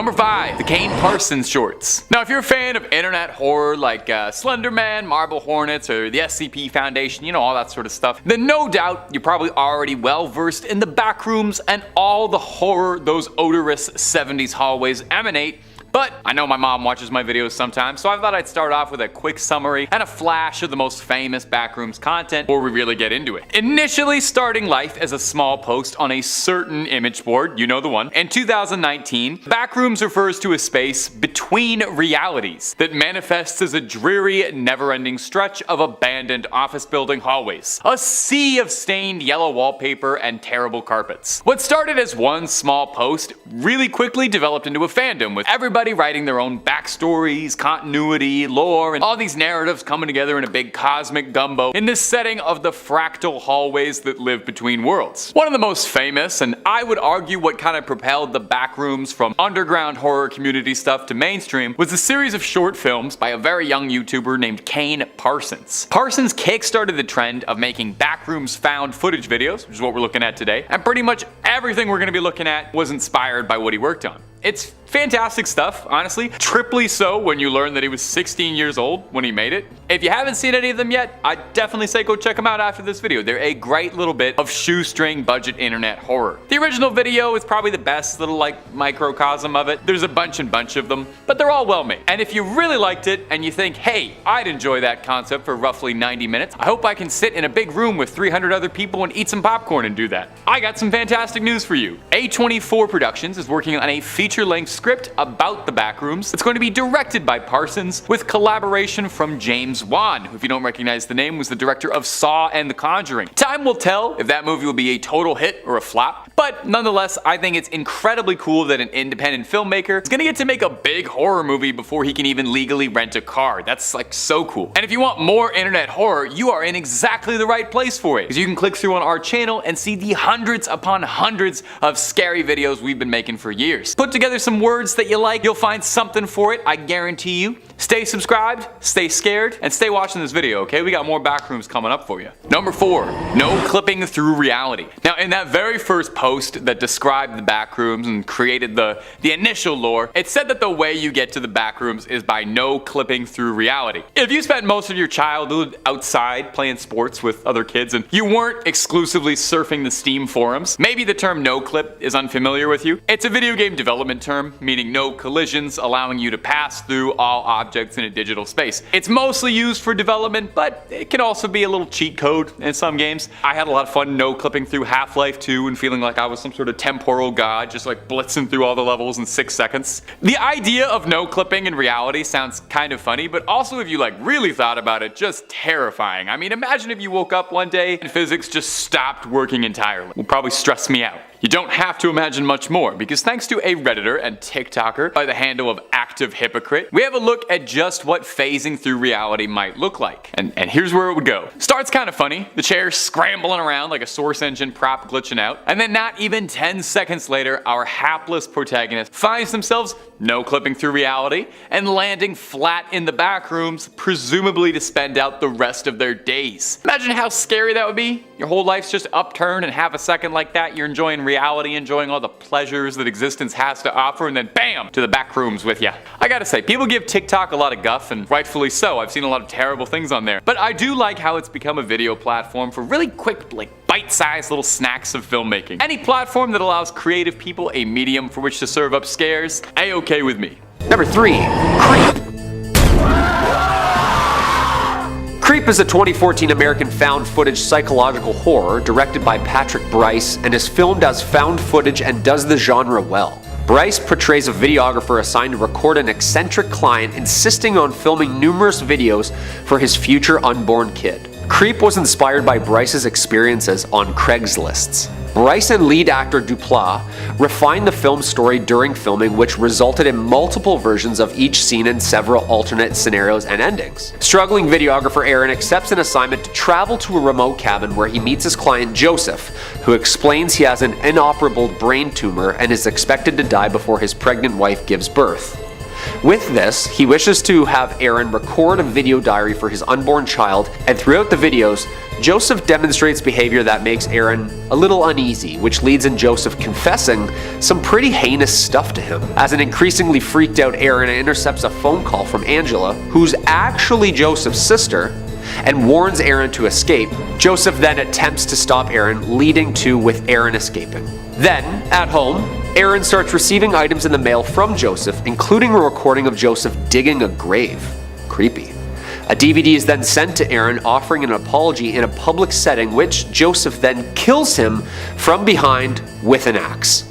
Number 5. The Kane Parsons shorts. Now if you're a fan of internet horror like Slender Man, Marble Hornets, or the SCP Foundation, you know, all that sort of stuff, then no doubt you're probably already well versed in the backrooms and all the horror those odorous 70s hallways emanate. But I know my mom watches my videos sometimes, so I thought I'd start off with a quick summary and a flash of the most famous backrooms content before we really get into it. Initially starting life as a small post on a certain image board, you know the one, in 2019, backrooms refers to a space between realities that manifests as a dreary, never-ending stretch of abandoned office building hallways. A sea of stained yellow wallpaper and terrible carpets. What started as one small post really quickly developed into a fandom, with everybody writing their own backstories, continuity, lore, and all these narratives coming together in a big cosmic gumbo in this setting of the fractal hallways that live between worlds. One of the most famous, and I would argue what kind of propelled the backrooms from underground horror community stuff to mainstream, was a series of short films by a very young YouTuber named Kane Parsons. Parsons kickstarted the trend of making backrooms found footage videos, which is what we're looking at today, and pretty much everything we're going to be looking at was inspired by what he worked on. It's fantastic stuff, honestly. Triply so when you learn that he was 16 years old when he made it. If you haven't seen any of them yet, I'd definitely say go check them out after this video. They're a great little bit of shoestring budget internet horror. The original video is probably the best little microcosm of it. There's a bunch of them, but they're all well made. And if you really liked it and you think, hey, I'd enjoy that concept for roughly 90 minutes, I hope I can sit in a big room with 300 other people and eat some popcorn and do that. I got some fantastic news for you. A24 Productions is working on a feature-length script about the backrooms. It's going to be directed by Parsons with collaboration from James Wan, who, if you don't recognize the name, was the director of Saw and The Conjuring. Time will tell if that movie will be a total hit or a flop, but nonetheless, I think it's incredibly cool that an independent filmmaker is gonna get to make a big horror movie before he can even legally rent a car. That's so cool. And if you want more internet horror, you are in exactly the right place for it, because you can click through on our channel and see the hundreds upon hundreds of scary videos we've been making for years. Put together some words that you like, you'll find something for it, I guarantee you. Stay subscribed, stay scared, and stay watching this video, okay? We got more backrooms coming up for you. Number 4, no clipping through reality. Now, in that very first post that described the backrooms and created the initial lore, it said that the way you get to the backrooms is by no clipping through reality. If you spent most of your childhood outside playing sports with other kids and you weren't exclusively surfing the Steam forums, maybe the term no clip is unfamiliar with you. It's a video game development term, meaning no collisions, allowing you to pass through all objects in a digital space. It's mostly used for development, but it can also be a little cheat code in some games. I had a lot of fun no clipping through Half-Life 2 and feeling like I was some sort of temporal god, just blitzing through all the levels in 6 seconds. The idea of no clipping in reality sounds kind of funny, but also if you really thought about it, just terrifying. I mean, imagine if you woke up one day and physics just stopped working entirely. It would probably stress me out. You don't have to imagine much more, because thanks to a Redditor and TikToker by the handle of Active Hypocrite, we have a look at just what phasing through reality might look like. And here's where it would go. Starts kind of funny, the chair scrambling around like a Source engine prop glitching out, and then not even 10 seconds later, our hapless protagonist finds themselves no clipping through reality and landing flat in the backrooms, presumably to spend out the rest of their days. Imagine how scary that would be. Your whole life's just upturned, and half a second like that, you're enjoying reality, enjoying all the pleasures that existence has to offer, and then BAM! To the back rooms with ya. I gotta say, people give TikTok a lot of guff, and rightfully so. I've seen a lot of terrible things on there. But I do like how it's become a video platform for really quick, bite-sized little snacks of filmmaking. Any platform that allows creative people a medium for which to serve up scares, A-okay with me. Number 3, Creep. Creep is a 2014 American found footage psychological horror directed by Patrick Bryce and is filmed as found footage and does the genre well. Bryce portrays a videographer assigned to record an eccentric client insisting on filming numerous videos for his future unborn kid. Creep was inspired by Bryce's experiences on Craigslist's. Bryce and lead actor Duplass refined the film story during filming, which resulted in multiple versions of each scene and several alternate scenarios and endings. Struggling videographer Aaron accepts an assignment to travel to a remote cabin where he meets his client Joseph, who explains he has an inoperable brain tumor and is expected to die before his pregnant wife gives birth. With this, he wishes to have Aaron record a video diary for his unborn child, and throughout the videos, Joseph demonstrates behavior that makes Aaron a little uneasy, which leads in Joseph confessing some pretty heinous stuff to him. As an increasingly freaked out Aaron intercepts a phone call from Angela, who's actually Joseph's sister, and warns Aaron to escape. Joseph then attempts to stop Aaron, leading to with Aaron escaping. Then, at home, Aaron starts receiving items in the mail from Joseph, including a recording of Joseph digging a grave. Creepy. A DVD is then sent to Aaron offering an apology in a public setting, which Joseph then kills him from behind with an axe.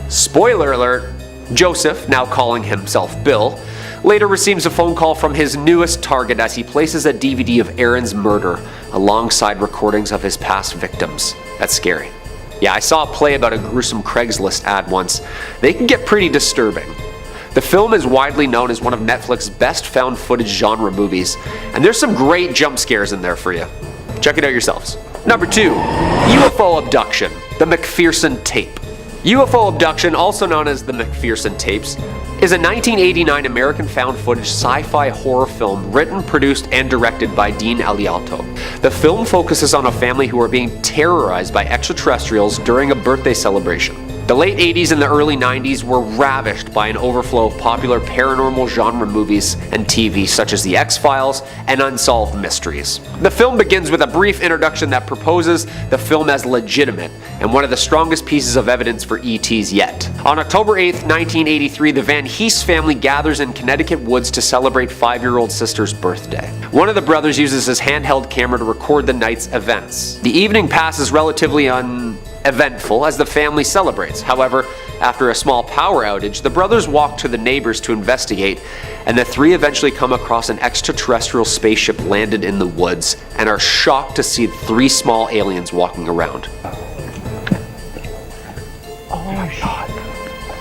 Spoiler alert, Joseph, now calling himself Bill, later receives a phone call from his newest target as he places a DVD of Aaron's murder alongside recordings of his past victims. That's scary. Yeah, I saw a play about a gruesome Craigslist ad once. They can get pretty disturbing. The film is widely known as one of Netflix's best found footage genre movies, and there's some great jump scares in there for you. Check it out yourselves. Number 2, UFO Abduction, the McPherson Tape. UFO Abduction, also known as the McPherson Tapes, is a 1989 American found footage sci-fi horror film written, produced, and directed by Dean Elialto. The film focuses on a family who are being terrorized by extraterrestrials during a birthday celebration. The late 80s and the early 90s were ravished by an overflow of popular paranormal genre movies and TV such as The X-Files and Unsolved Mysteries. The film begins with a brief introduction that proposes the film as legitimate and one of the strongest pieces of evidence for ETs yet. On October 8, 1983, the Van Hees family gathers in Connecticut woods to celebrate 5-year-old sister's birthday. One of the brothers uses his handheld camera to record the night's events. The evening passes relatively uneventful as the family celebrates. However, after a small power outage, the brothers walk to the neighbors to investigate, and the three eventually come across an extraterrestrial spaceship landed in the woods and are shocked to see 3 small aliens walking around. Oh my god.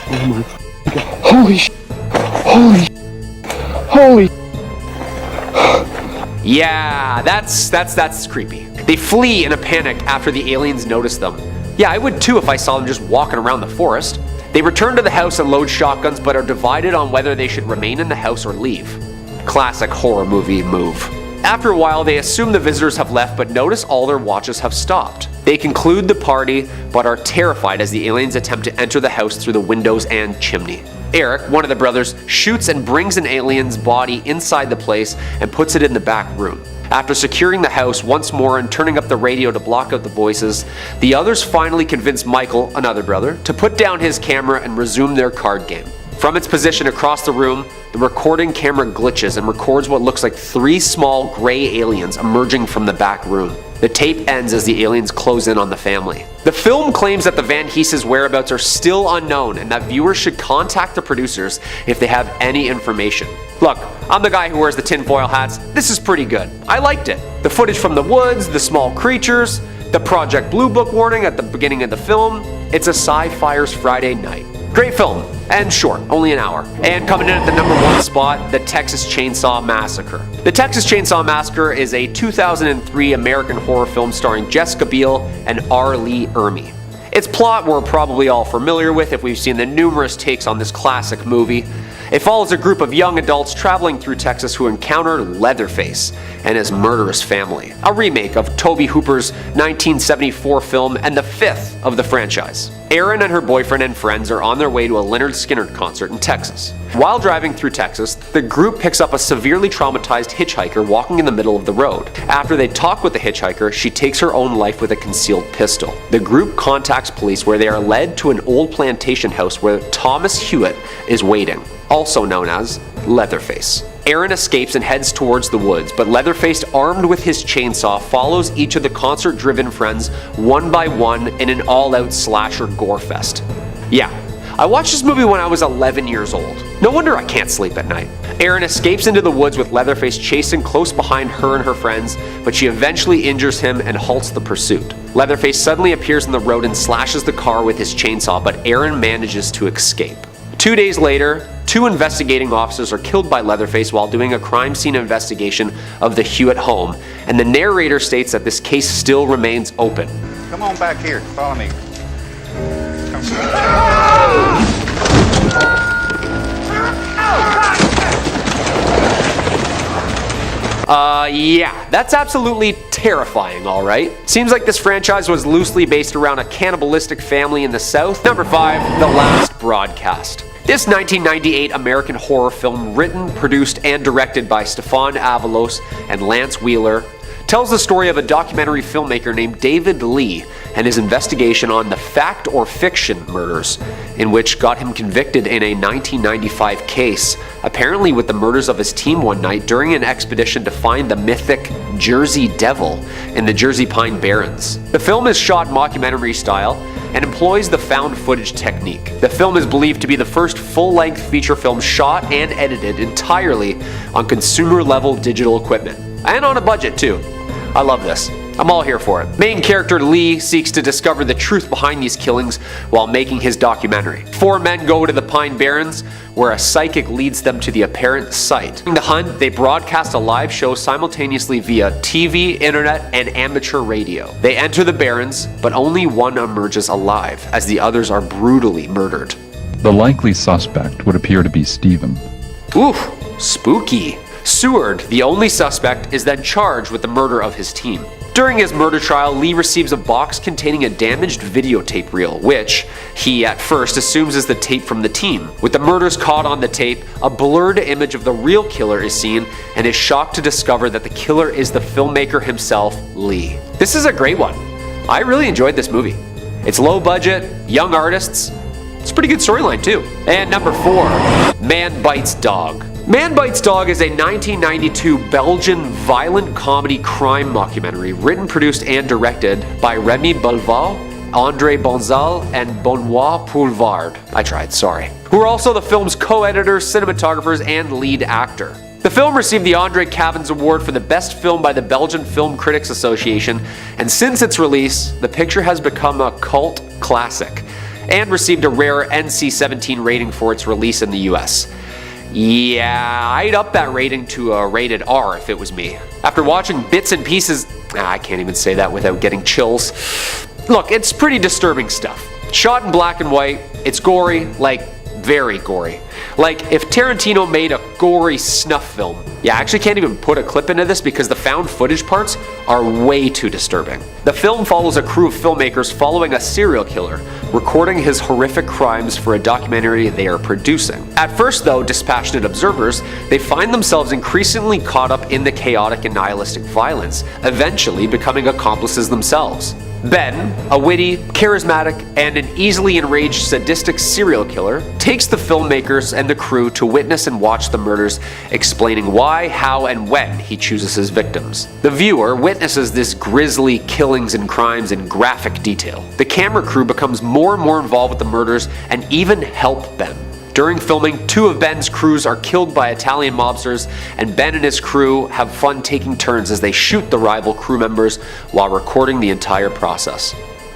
Oh my god. Holy sh**. Holy Yeah, that's creepy. They flee in a panic after the aliens notice them. Yeah, I would too if I saw them just walking around the forest. They return to the house and load shotguns, but are divided on whether they should remain in the house or leave. Classic horror movie move. After a while, they assume the visitors have left, but notice all their watches have stopped. They conclude the party, but are terrified as the aliens attempt to enter the house through the windows and chimney. Eric, one of the brothers, shoots and brings an alien's body inside the place and puts it in the back room. After securing the house once more and turning up the radio to block out the voices, the others finally convince Michael, another brother, to put down his camera and resume their card game. From its position across the room, the recording camera glitches and records what looks like 3 small gray aliens emerging from the back room. The tape ends as the aliens close in on the family. The film claims that the Van Hees' whereabouts are still unknown and that viewers should contact the producers if they have any information. Look, I'm the guy who wears the tinfoil hats. This is pretty good. I liked it. The footage from the woods, the small creatures, the Project Blue Book warning at the beginning of the film. It's a Sci-Fiers Friday night. Great film, and short, only an hour. And coming in at the number 1 spot, the Texas Chainsaw Massacre. The Texas Chainsaw Massacre is a 2003 American horror film starring Jessica Biel and R. Lee Ermey. Its plot we're probably all familiar with if we've seen the numerous takes on this classic movie. It follows a group of young adults traveling through Texas who encounter Leatherface and his murderous family, a remake of Tobe Hooper's 1974 film and the 5th of the franchise. Erin and her boyfriend and friends are on their way to a Lynyrd Skynyrd concert in Texas. While driving through Texas, the group picks up a severely traumatized hitchhiker walking in the middle of the road. After they talk with the hitchhiker, she takes her own life with a concealed pistol. The group contacts police where they are led to an old plantation house where Thomas Hewitt is waiting, also known as Leatherface. Erin escapes and heads towards the woods, but Leatherface, armed with his chainsaw, follows each of the concert-driven friends one by one in an all-out slasher gore fest. Yeah, I watched this movie when I was 11 years old. No wonder I can't sleep at night. Erin escapes into the woods with Leatherface chasing close behind her and her friends, but she eventually injures him and halts the pursuit. Leatherface suddenly appears in the road and slashes the car with his chainsaw, but Erin manages to escape. 2 days later, 2 investigating officers are killed by Leatherface while doing a crime scene investigation of the Hewitt home, and the narrator states that this case still remains open. Come on back here, follow me. Come. Yeah, that's absolutely terrifying, alright. Seems like this franchise was loosely based around a cannibalistic family in the South. Number 5, The Last Broadcast. This 1998 American horror film, written, produced, and directed by Stefan Avalos and Lance Wheeler, tells the story of a documentary filmmaker named David Lee and his investigation on the fact or fiction murders, in which got him convicted in a 1995 case, apparently with the murders of his team one night during an expedition to find the mythic Jersey Devil in the Jersey Pine Barrens. The film is shot mockumentary style and employs the found footage technique. The film is believed to be the first full-length feature film shot and edited entirely on consumer-level digital equipment. And on a budget too. I love this. I'm all here for it. Main character Lee seeks to discover the truth behind these killings while making his documentary. 4 men go to the Pine Barrens, where a psychic leads them to the apparent site. During the hunt, they broadcast a live show simultaneously via TV, internet, and amateur radio. They enter the Barrens, but only one emerges alive, as the others are brutally murdered. The likely suspect would appear to be Stephen. Oof, spooky. Seward, the only suspect, is then charged with the murder of his team. During his murder trial, Lee receives a box containing a damaged videotape reel, which he at first assumes is the tape from the team. With the murders caught on the tape, a blurred image of the real killer is seen, and is shocked to discover that the killer is the filmmaker himself, Lee. This is a great one. I really enjoyed this movie. It's low budget, young artists. It's a pretty good storyline too. And number 4, Man Bites Dog. Man Bites Dog is a 1992 Belgian violent comedy crime mockumentary written, produced, and directed by Remy Belval, André Bonzal, and Benoit Poulvard. I tried, sorry. Who are also the film's co-editors, cinematographers, and lead actor. The film received the Andre Cavins Award for the best film by the Belgian Film Critics Association, and since its release, the picture has become a cult classic and received a rare NC-17 rating for its release in the US. Yeah, I'd up that rating to a rated R if it was me. After watching bits and pieces, I can't even say that without getting chills. Look, it's pretty disturbing stuff. Shot in black and white, it's gory, like very gory. Like if Tarantino made a gory snuff film. Yeah, I actually can't even put a clip into this because the found footage parts are way too disturbing. The film follows a crew of filmmakers following a serial killer, recording his horrific crimes for a documentary they are producing. At first though, dispassionate observers, they find themselves increasingly caught up in the chaotic and nihilistic violence, eventually becoming accomplices themselves. Ben, a witty, charismatic, and an easily enraged sadistic serial killer, takes the filmmakers and the crew to witness and watch the murders, explaining why, how, and when he chooses his victims. The viewer witnesses this grisly killings and crimes in graphic detail. The camera crew becomes more and more involved with the murders and even help Ben. During filming, 2 of Ben's crews are killed by Italian mobsters, and Ben and his crew have fun taking turns as they shoot the rival crew members while recording the entire process.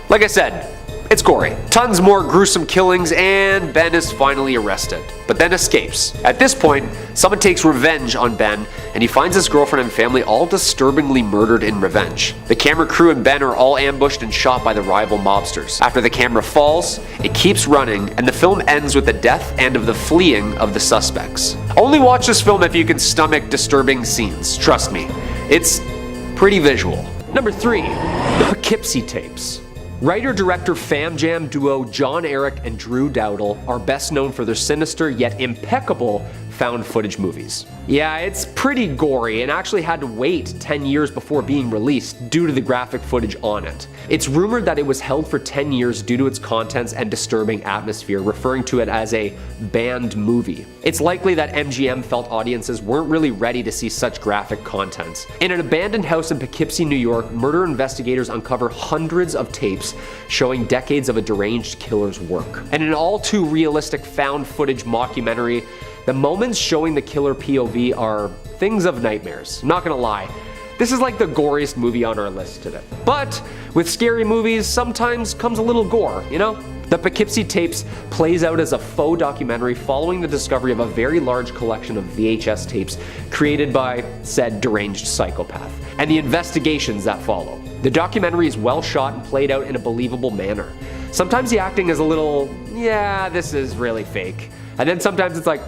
Like I said, it's gory. Tons more gruesome killings, and Ben is finally arrested, but then escapes. At this point, someone takes revenge on Ben, and he finds his girlfriend and family all disturbingly murdered in revenge. The camera crew and Ben are all ambushed and shot by the rival mobsters. After the camera falls, it keeps running, and the film ends with the death and of the fleeing of the suspects. Only watch this film if you can stomach disturbing scenes. Trust me, it's pretty visual. Number 3, the Poughkeepsie tapes. Writer-director fam jam duo John Eric and Drew Dowdle are best known for their sinister yet impeccable found footage movies. Yeah, it's pretty gory and actually had to wait 10 years before being released due to the graphic footage on it. It's rumored that it was held for 10 years due to its contents and disturbing atmosphere, referring to it as a banned movie. It's likely that MGM felt audiences weren't really ready to see such graphic content. In an abandoned house in Poughkeepsie, New York, murder investigators uncover hundreds of tapes showing decades of a deranged killer's work. And in an all too realistic found footage mockumentary, the moments showing the killer POV are things of nightmares. I'm not gonna lie. This is like the goriest movie on our list today. But with scary movies, sometimes comes a little gore, you know? The Poughkeepsie tapes plays out as a faux documentary following the discovery of a very large collection of VHS tapes created by said deranged psychopath, and the investigations that follow. The documentary is well shot and played out in a believable manner. Sometimes the acting is a little, yeah, this is really fake. And then sometimes it's like,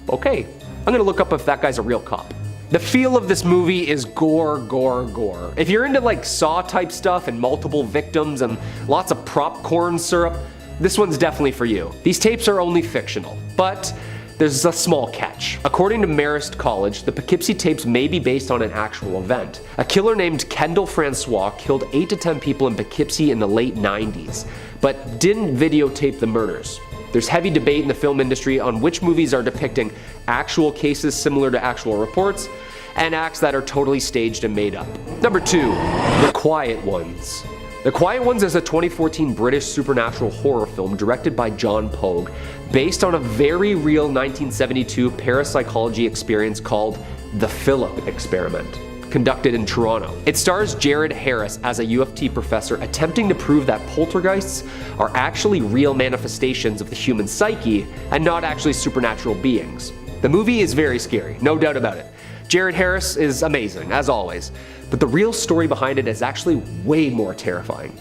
okay, I'm gonna look up if that guy's a real cop. The feel of this movie is gore, gore, gore. If you're into like Saw type stuff and multiple victims and lots of popcorn syrup, this one's definitely for you. These tapes are only fictional, but there's a small catch. According to Marist College, the Poughkeepsie tapes may be based on an actual event. A killer named Kendall Francois killed 8 to 10 people in Poughkeepsie in the late 90s, but didn't videotape the murders. There's heavy debate in the film industry on which movies are depicting actual cases similar to actual reports, and acts that are totally staged and made up. Number 2, The Quiet Ones. The Quiet Ones is a 2014 British supernatural horror film directed by John Pogue, based on a very real 1972 parapsychology experience called The Philip Experiment, conducted in Toronto. It stars Jared Harris as a U of T professor attempting to prove that poltergeists are actually real manifestations of the human psyche and not actually supernatural beings. The movie is very scary, no doubt about it. Jared Harris is amazing, as always, but the real story behind it is actually way more terrifying.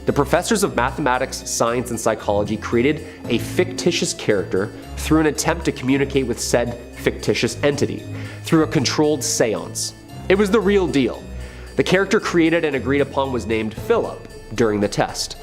The professors of mathematics, science, and psychology created a fictitious character through an attempt to communicate with said fictitious entity through a controlled seance. It was the real deal. The character created and agreed upon was named Philip during the test.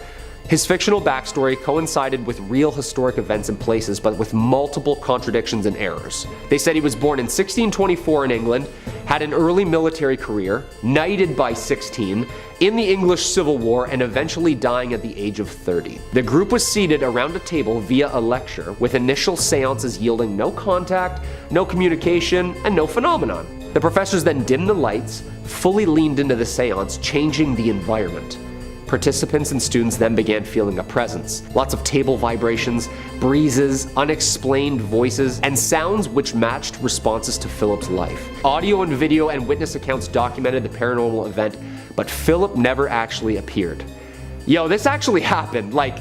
His fictional backstory coincided with real historic events and places, but with multiple contradictions and errors. They said he was born in 1624 in England, had an early military career, knighted by 16, in the English Civil War, and eventually dying at the age of 30. The group was seated around a table via a lecture, with initial seances yielding no contact, no communication, and no phenomenon. The professors then dimmed the lights, fully leaned into the seance, changing the environment. Participants and students then began feeling a presence. Lots of table vibrations, breezes, unexplained voices, and sounds which matched responses to Philip's life. Audio and video and witness accounts documented the paranormal event, but Philip never actually appeared. Yo, this actually happened, like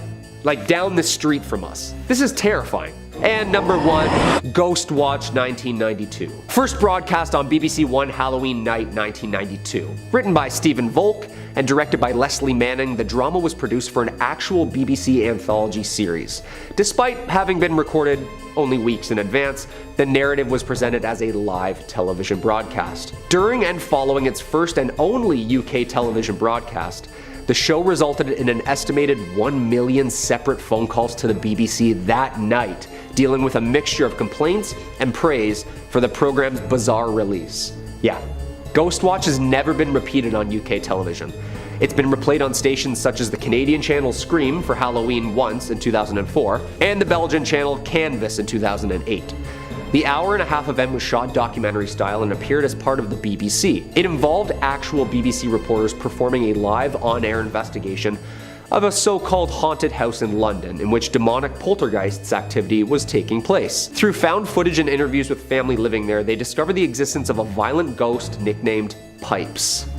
down the street from us. This is terrifying. And number 1, Ghostwatch 1992. First broadcast on BBC One Halloween night 1992. Written by Stephen Volk and directed by Leslie Manning, the drama was produced for an actual BBC anthology series. Despite having been recorded only weeks in advance, the narrative was presented as a live television broadcast. During and following its first and only UK television broadcast, the show resulted in an estimated 1 million separate phone calls to the BBC that night, dealing with a mixture of complaints and praise for the program's bizarre release. Yeah, Ghostwatch has never been repeated on UK television. It's been replayed on stations such as the Canadian channel Scream for Halloween once in 2004, and the Belgian channel Canvas in 2008. The hour-and-a-half event was shot documentary style and appeared as part of the BBC. It involved actual BBC reporters performing a live on-air investigation of a so-called haunted house in London in which demonic poltergeists activity was taking place. Through found footage and interviews with family living there, they discovered the existence of a violent ghost nicknamed Pipes,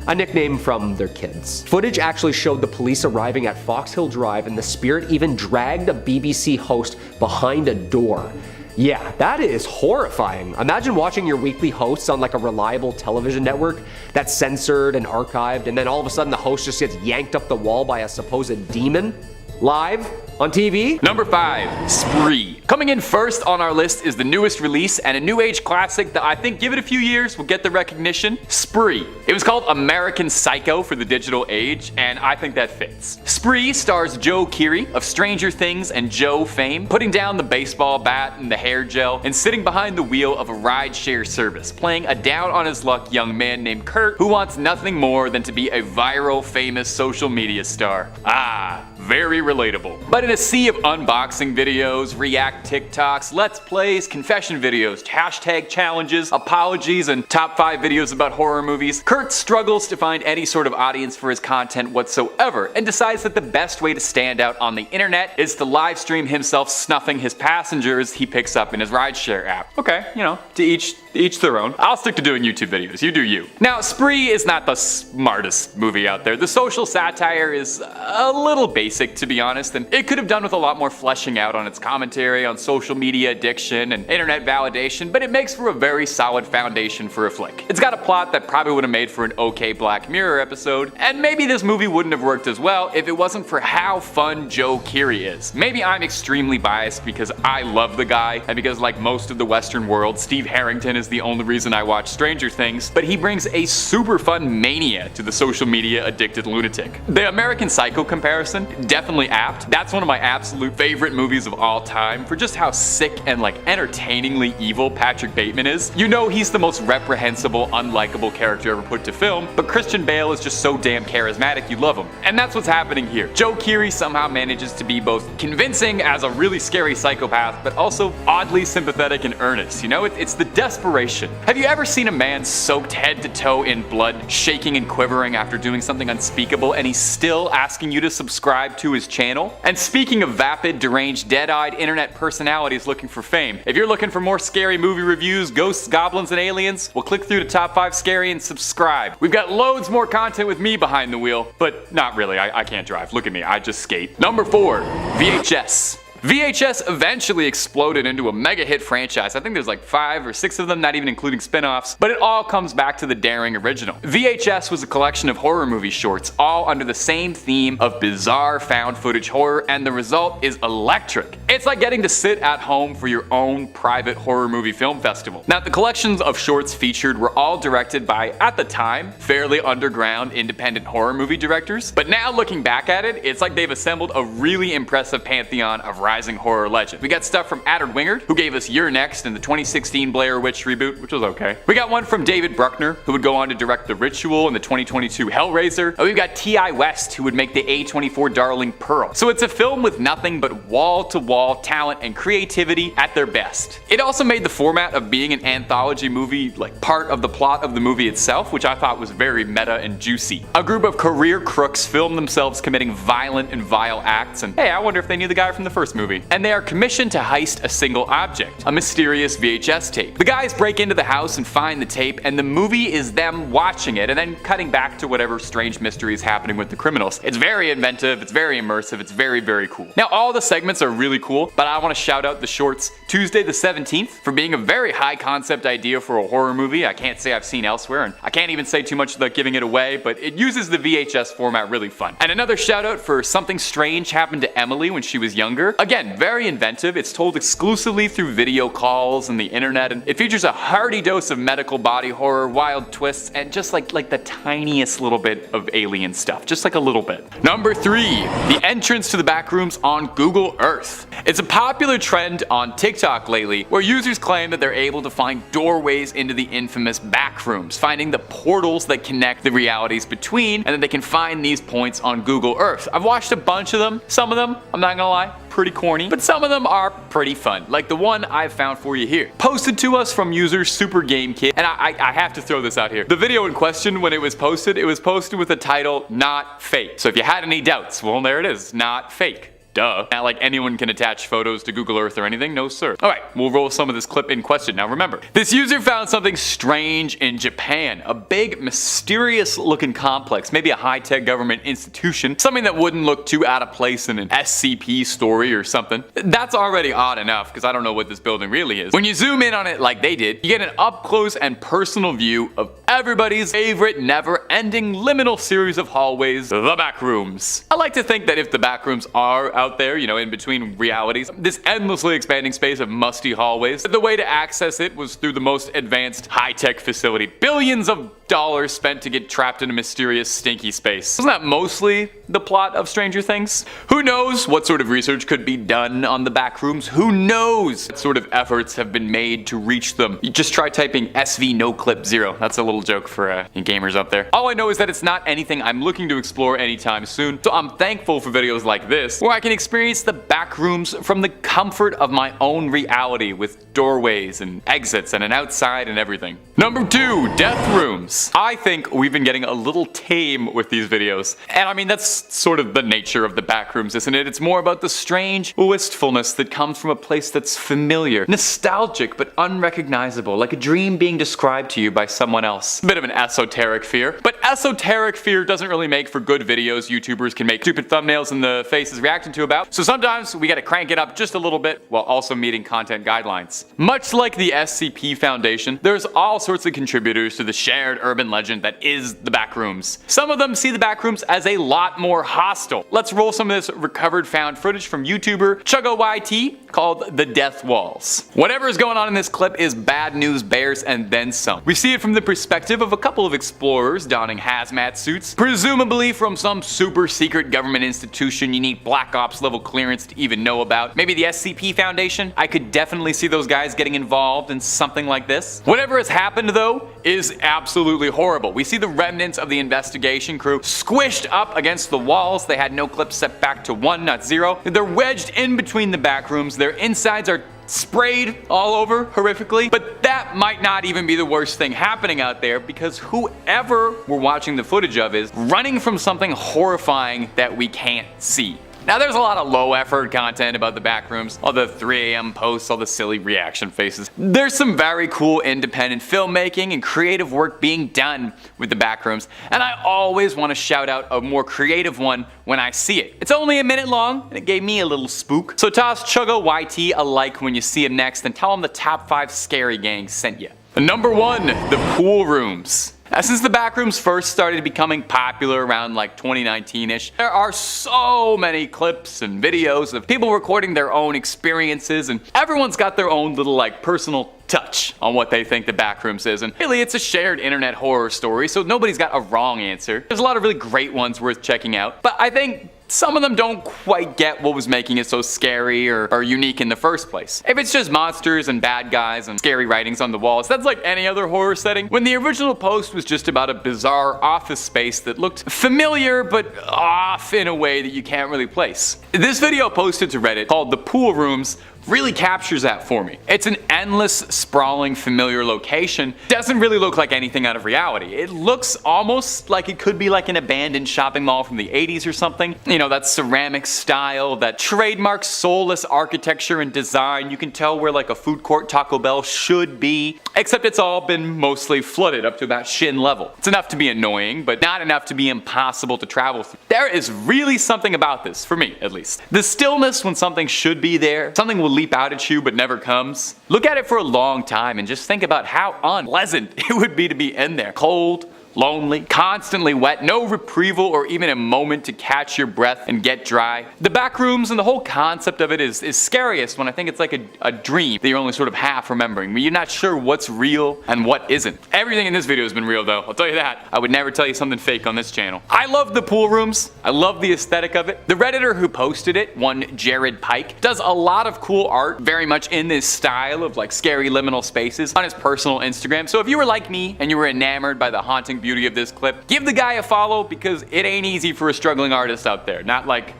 a nickname from their kids. Footage actually showed the police arriving at Foxhill Drive, and the spirit even dragged a BBC host behind a door. Yeah, that is horrifying. Imagine watching your weekly hosts on like a reliable television network that's censored and archived, and then all of a sudden the host just gets yanked up the wall by a supposed demon live on TV. Number 5, Spree. Coming in first on our list is the newest release and a new age classic that I think, give it a few years, will get the recognition. Spree. It was called American Psycho for the digital age, and I think that fits. Spree stars Joe Keery of Stranger Things and Joe fame, putting down the baseball bat and the hair gel and sitting behind the wheel of a rideshare service, playing a down-on-his-luck young man named Kurt who wants nothing more than to be a viral, famous social media star. Ah, very relatable. But in a sea of unboxing videos, react TikToks, let's plays, confession videos, hashtag challenges, apologies, and top 5 videos about horror movies, Kurt struggles to find any sort of audience for his content whatsoever and decides that the best way to stand out on the internet is to live stream himself snuffing his passengers he picks up in his rideshare app. Okay, you know, to each their own. I'll stick to doing YouTube videos, you do you. Now, Spree is not the smartest movie out there. The social satire is a little basic basic, to be honest, and it could have done with a lot more fleshing out on its commentary on social media addiction and internet validation, but it makes for a very solid foundation for a flick. It's got a plot that probably would have made for an okay Black Mirror episode, and maybe this movie wouldn't have worked as well if it wasn't for how fun Joe Keery is. Maybe I'm extremely biased because I love the guy, and because like most of the Western world, Steve Harrington is the only reason I watch Stranger Things, but he brings a super fun mania to the social media addicted lunatic. The American Psycho comparison, definitely apt. That's one of my absolute favorite movies of all time for just how sick and like entertainingly evil Patrick Bateman is. You know he's the most reprehensible, unlikable character ever put to film, but Christian Bale is just so damn charismatic you love him. And that's what's happening here. Joe Keery somehow manages to be both convincing as a really scary psychopath, but also oddly sympathetic and earnest. You know, it's the desperation. Have you ever seen a man soaked head to toe in blood, shaking and quivering after doing something unspeakable, and he's still asking you to subscribe to his channel? And speaking of vapid, deranged, dead-eyed internet personalities looking for fame, if you're looking for more scary movie reviews, ghosts, goblins, and aliens, well, click through to Top 5 Scary and subscribe. We've got loads more content with me behind the wheel, but not really. I can't drive. Look at me. I just skate. Number 4, VHS. VHS eventually exploded into a mega hit franchise. I think there's like 5 or 6 of them, not even including spin-offs, but it all comes back to the daring original. VHS was a collection of horror movie shorts, all under the same theme of bizarre found footage horror, and the result is electric. It's like getting to sit at home for your own private horror movie film festival. Now, the collections of shorts featured were all directed by, at the time, fairly underground independent horror movie directors, but now looking back at it, it's like they've assembled a really impressive pantheon of rising horror legends. We got stuff from Addard Wingard, who gave us You're Next in the 2016 Blair Witch reboot, which was okay. We got one from David Bruckner, who would go on to direct The Ritual in the 2022 Hellraiser. And we've got T.I. West, who would make the A24 darling Pearl. So it's a film with nothing but wall-to-wall talent and creativity at their best. It also made the format of being an anthology movie like part of the plot of the movie itself, which I thought was very meta and juicy. A group of career crooks film themselves committing violent and vile acts, and hey, I wonder if they knew the guy from the first movie. And they are commissioned to heist a single object, a mysterious VHS tape. The guys break into the house and find the tape, and the movie is them watching it and then cutting back to whatever strange mystery is happening with the criminals. It's very inventive, it's very immersive, it's very, very cool. Now, all the segments are really cool, but I want to shout out the shorts Tuesday the 17th for being a very high concept idea for a horror movie I can't say I've seen elsewhere, and I can't even say too much without giving it away, but it uses the VHS format really fun. And another shout out for Something Strange Happened to Emily when she was younger. Again, very inventive. It's told exclusively through video calls and the internet, and it features a hearty dose of medical body horror, wild twists, and just like the tiniest little bit of alien stuff. Just like a little bit. Number 3, the entrance to the backrooms on Google Earth. It's a popular trend on TikTok lately where users claim that they're able to find doorways into the infamous backrooms, finding the portals that connect the realities between, and that they can find these points on Google Earth. I've watched a bunch of them. Some of them, I'm not gonna lie, pretty corny, but some of them are pretty fun, like the one I've found for you here. Posted to us from user Super Game Kid, and I have to throw this out here. The video in question, when it was posted with the title, Not Fake. So if you had any doubts, well, there it is, not fake. Duh. Not like anyone can attach photos to Google Earth or anything, no sir. Alright, we'll roll some of this clip in question. Now remember, this user found something strange in Japan. A big, mysterious looking complex, maybe a high-tech government institution, something that wouldn't look too out of place in an SCP story or something. That's already odd enough, because I don't know what this building really is. When you zoom in on it like they did, you get an up-close and personal view of everybody's favorite never-ending liminal series of hallways, the backrooms. I like to think that if the backrooms are out there, you know, in between realities, this endlessly expanding space of musty hallways, the way to access it was through the most advanced high-tech facility. Billions of dollars spent to get trapped in a mysterious stinky space. Isn't that mostly the plot of Stranger Things? Who knows what sort of research could be done on the backrooms? Who knows what sort of efforts have been made to reach them? You just try typing SV no clip 0. That's a little joke for you gamers up there. All I know is that it's not anything I'm looking to explore anytime soon, so I'm thankful for videos like this, where I can experience the backrooms from the comfort of my own reality with doorways and exits and an outside and everything. Number 2, death rooms. backrooms. I think we've been getting a little tame with these videos. And I mean, that's sort of the nature of the backrooms, isn't it? It's more about the strange wistfulness that comes from a place that's familiar, nostalgic, but unrecognizable, like a dream being described to you by someone else. Bit of an esoteric fear. But esoteric fear doesn't really make for good videos YouTubers can make stupid thumbnails and the faces reacting to about. So sometimes we gotta crank it up just a little bit while also meeting content guidelines. Much like the SCP Foundation, there's all sorts of contributors to the shared urban legend that is the backrooms. Some of them see the backrooms as a lot more hostile. Let's roll some of this recovered found footage from YouTuber ChuggoYT called The Death Walls. Whatever is going on in this clip is bad news bears and then some. We see it from the perspective of a couple of explorers donning hazmat suits, presumably from some super secret government institution you need Black Ops level clearance to even know about. Maybe the SCP Foundation? I could definitely see those guys getting involved in something like this. Whatever has happened though is absolutely horrible. We see the remnants of the investigation crew squished up against the walls. They had no clips set back to 1, not 0. They're wedged in between the backrooms. Their insides are sprayed all over horrifically, but that might not even be the worst thing happening out there, because whoever we're watching the footage of is running from something horrifying that we can't see. Now there's a lot of low effort content about the backrooms, all the 3 AM posts, all the silly reaction faces. There's some very cool independent filmmaking and creative work being done with the backrooms, and I always want to shout out a more creative one when I see it. It's only a minute long and it gave me a little spook. So toss ChuggoYT a like when you see him next and tell him the top 5 scary gangs sent you. Number 1, the pool rooms. Since the backrooms first started becoming popular around like 2019-ish, there are so many clips and videos of people recording their own experiences, and everyone's got their own little like personal touch on what they think the backrooms is. And really, it's a shared internet horror story, so nobody's got a wrong answer. There's a lot of really great ones worth checking out, but I think some of them don't quite get what was making it so scary or unique in the first place. If it's just monsters and bad guys and scary writings on the walls, that's like any other horror setting. When the original post was just about a bizarre office space that looked familiar but off in a way that you can't really place. This video posted to Reddit called The Pool Rooms really captures that for me. It's an endless, sprawling, familiar location. Doesn't really look like anything out of reality. It looks almost like it could be like an abandoned shopping mall from the 80s or something. You know, that ceramic style, that trademark soulless architecture and design. You can tell where like a food court Taco Bell should be, except it's all been mostly flooded up to about shin level. It's enough to be annoying, but not enough to be impossible to travel through. There is really something about this, for me at least. The stillness when something should be there, something will leap out at you but never comes. Look at it for a long time and just think about how unpleasant it would be to be in there. Cold, lonely, constantly wet, no reprieval or even a moment to catch your breath and get dry. The backrooms and the whole concept of it is scariest when I think it's like a dream that you're only sort of half remembering, where you're not sure what's real and what isn't. Everything in this video has been real though, I'll tell you that. I would never tell you something fake on this channel. I love the pool rooms. I love the aesthetic of it. The Redditor who posted it, one Jared Pike, does a lot of cool art, very much in this style of like scary liminal spaces on his personal Instagram. So if you were like me and you were enamored by the haunting beauty of this clip, give the guy a follow, because it ain't easy for a struggling artist out there. Not like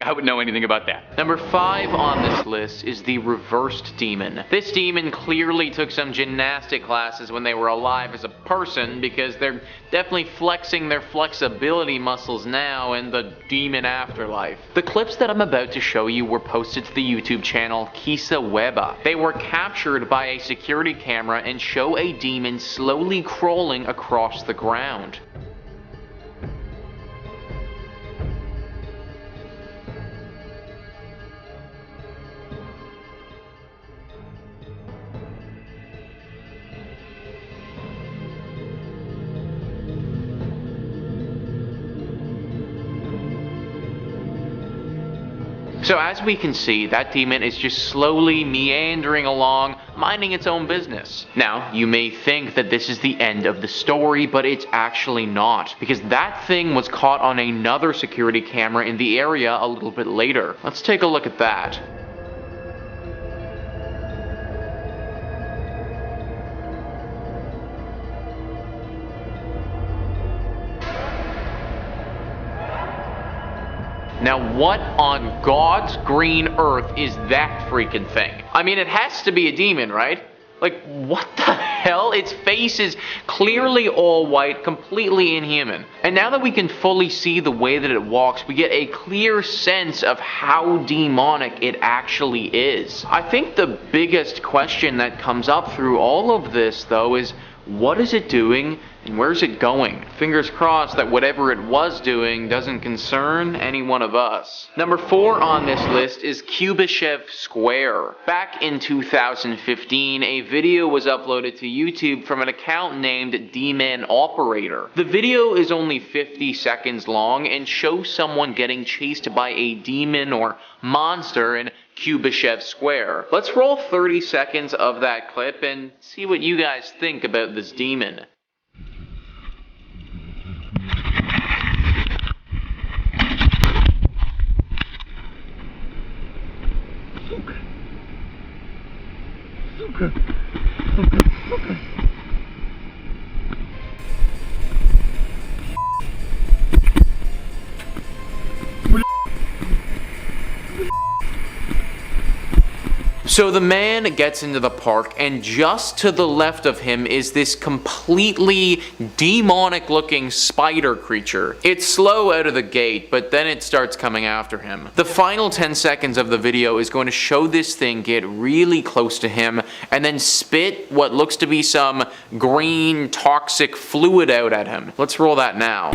I would know anything about that. Number 5 on this list is the reversed demon. This demon clearly took some gymnastic classes when they were alive as a person, because they're definitely flexing their flexibility muscles now in the demon afterlife. The clips that I'm about to show you were posted to the YouTube channel Kisa Weba. They were captured by a security camera and show a demon slowly crawling across the ground. So as we can see, that demon is just slowly meandering along, minding its own business. Now, you may think that this is the end of the story, but it's actually not, because that thing was caught on another security camera in the area a little bit later. Let's take a look at that. Now what on God's green earth is that freaking thing? I mean, it has to be a demon, right? Like, what the hell? Its face is clearly all white, completely inhuman. And now that we can fully see the way that it walks, we get a clear sense of how demonic it actually is. I think the biggest question that comes up through all of this, though, is what is it doing and where's it going? Fingers crossed that whatever it was doing doesn't concern any one of us. Number 4 on this list is Kubishev Square. Back in 2015, a video was uploaded to YouTube from an account named D-Man Operator. The video is only 50 seconds long and shows someone getting chased by a demon or monster in Kubishev Square. Let's roll 30 seconds of that clip and see what you guys think about this demon. So the man gets into the park, and just to the left of him is this completely demonic looking spider creature. It's slow out of the gate, but then it starts coming after him. The final 10 seconds of the video is going to show this thing get really close to him and then spit what looks to be some green toxic fluid out at him. Let's roll that now.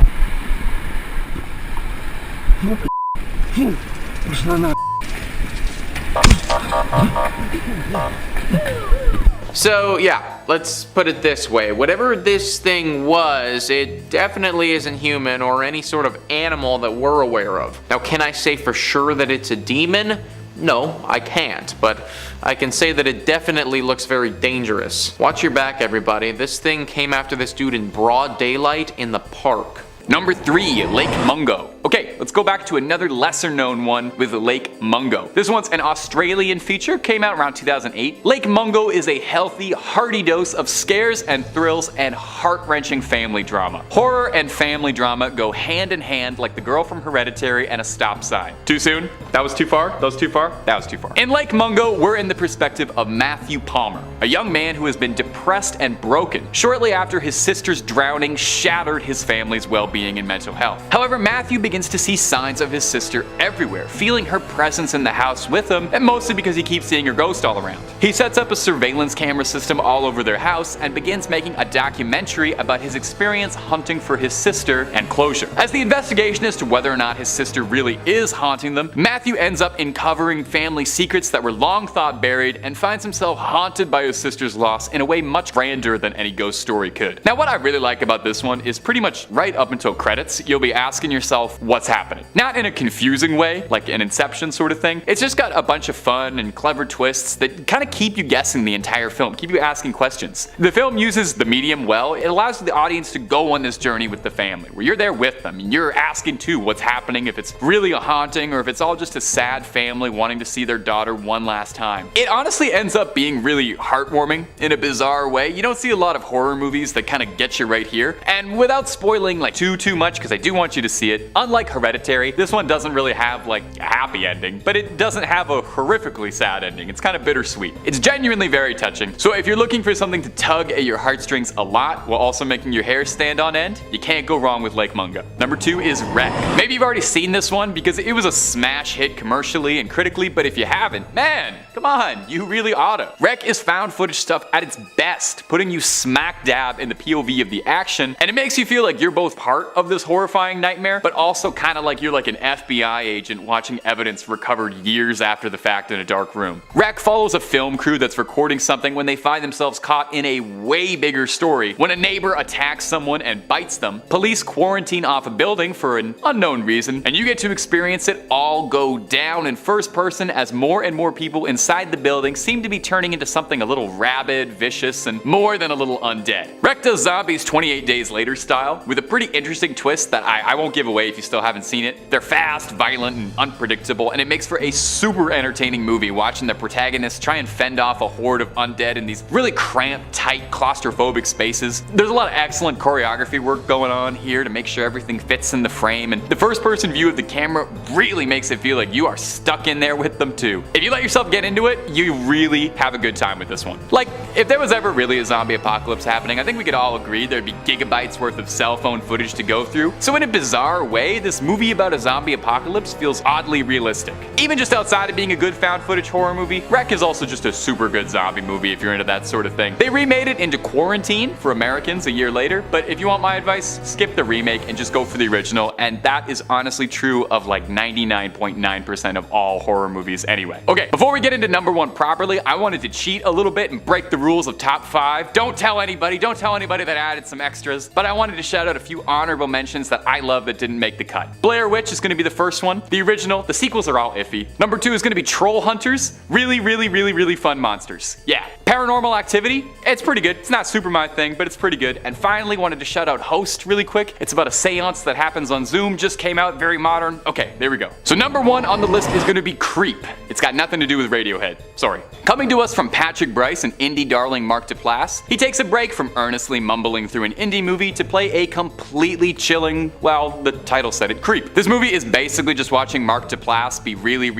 So yeah, let's put it this way. Whatever this thing was, it definitely isn't human or any sort of animal that we're aware of. Now, can I say for sure that it's a demon? No, I can't, but I can say that it definitely looks very dangerous. Watch your back, everybody. This thing came after this dude in broad daylight in the park. Number 3, Lake Mungo. Okay, let's go back to another lesser known one with Lake Mungo. This one's an Australian feature, came out around 2008. Lake Mungo is a healthy, hearty dose of scares and thrills and heart-wrenching family drama. Horror and family drama go hand in hand like the girl from Hereditary and a stop sign. Too soon? That was too far? That was too far? That was too far. In Lake Mungo, we're in the perspective of Matthew Palmer, a young man who has been depressed and broken shortly after his sister's drowning shattered his family's well-being and mental health. However, Matthew begins to see signs of his sister everywhere, feeling her presence in the house with him, and mostly because he keeps seeing her ghost all around. He sets up a surveillance camera system all over their house and begins making a documentary about his experience hunting for his sister and closure. As the investigation as to whether or not his sister really is haunting them, Matthew ends up uncovering family secrets that were long thought buried and finds himself haunted by his sister's loss in a way much grander than any ghost story could. Now, what I really like about this one is pretty much right up until credits, you'll be asking yourself what's happening. Not in a confusing way, like an Inception sort of thing. It's just got a bunch of fun and clever twists that kind of keep you guessing the entire film, keep you asking questions. The film uses the medium well. It allows the audience to go on this journey with the family, where you're there with them and you're asking too what's happening, if it's really a haunting or if it's all just a sad family wanting to see their daughter one last time. It honestly ends up being really heartwarming in a bizarre way. You don't see a lot of horror movies that kind of get you right here, and without spoiling like too much, because I do want you to see it, unlike Hereditary, this one doesn't really have like a happy ending, but it doesn't have a horrifically sad ending. It's kind of bittersweet. It's genuinely very touching. So if you're looking for something to tug at your heartstrings a lot while also making your hair stand on end, you can't go wrong with Lake Mungo. Number 2 is Wreck. Maybe you've already seen this one because it was a smash hit commercially and critically, but if you haven't, man, come on, you really oughta. Wreck is found footage stuff at its best, putting you smack dab in the POV of the action, and it makes you feel like you're both part of this horrifying nightmare, but also kind of like you're like an FBI agent watching evidence recovered years after the fact in a dark room. Wreck follows a film crew that's recording something when they find themselves caught in a way bigger story. When a neighbor attacks someone and bites them, police quarantine off a building for an unknown reason, and you get to experience it all go down in first person as more and more people inside the building seem to be turning into something a little rabid, vicious, and more than a little undead. Wreck does zombies 28 days later style, with a pretty interesting interesting twists that I won't give away if you still haven't seen it. They're fast, violent, and unpredictable, and it makes for a super entertaining movie watching the protagonists try and fend off a horde of undead in these really cramped, tight, claustrophobic spaces. There's a lot of excellent choreography work going on here to make sure everything fits in the frame, and the first-person view of the camera really makes it feel like you are stuck in there with them too. If you let yourself get into it, you really have a good time with this one. Like, if there was ever really a zombie apocalypse happening, I think we could all agree there'd be gigabytes worth of cell phone footage to go through. So in a bizarre way, this movie about a zombie apocalypse feels oddly realistic. Even just outside of being a good found footage horror movie, Wreck is also just a super good zombie movie if you're into that sort of thing. They remade it into Quarantine for Americans a year later, but if you want my advice, skip the remake and just go for the original, and that is honestly true of like 99.9% of all horror movies anyway. Okay, before we get into number one properly, I wanted to cheat a little bit and break the rules of top 5. Don't tell anybody that I added some extras, but I wanted to shout out a few honorable mentions that I love that didn't make the cut. Blair Witch is going to be the first one. The original, the sequels are all iffy. Number 2 is going to be Troll Hunters. Really fun monsters. Yeah. Paranormal Activity, it's pretty good. It's not super my thing, but it's pretty good. And finally, wanted to shout out Host really quick. It's about a seance that happens on Zoom, just came out, very modern. Okay, there we go. So number 1 on the list is going to be Creep. It's got nothing to do with Radiohead. Sorry. Coming to us from Patrick Bryce and indie darling Mark Duplass, he takes a break from earnestly mumbling through an indie movie to play a completely chilling, well, the title said it, creep. This movie is basically just watching Mark Duplass be really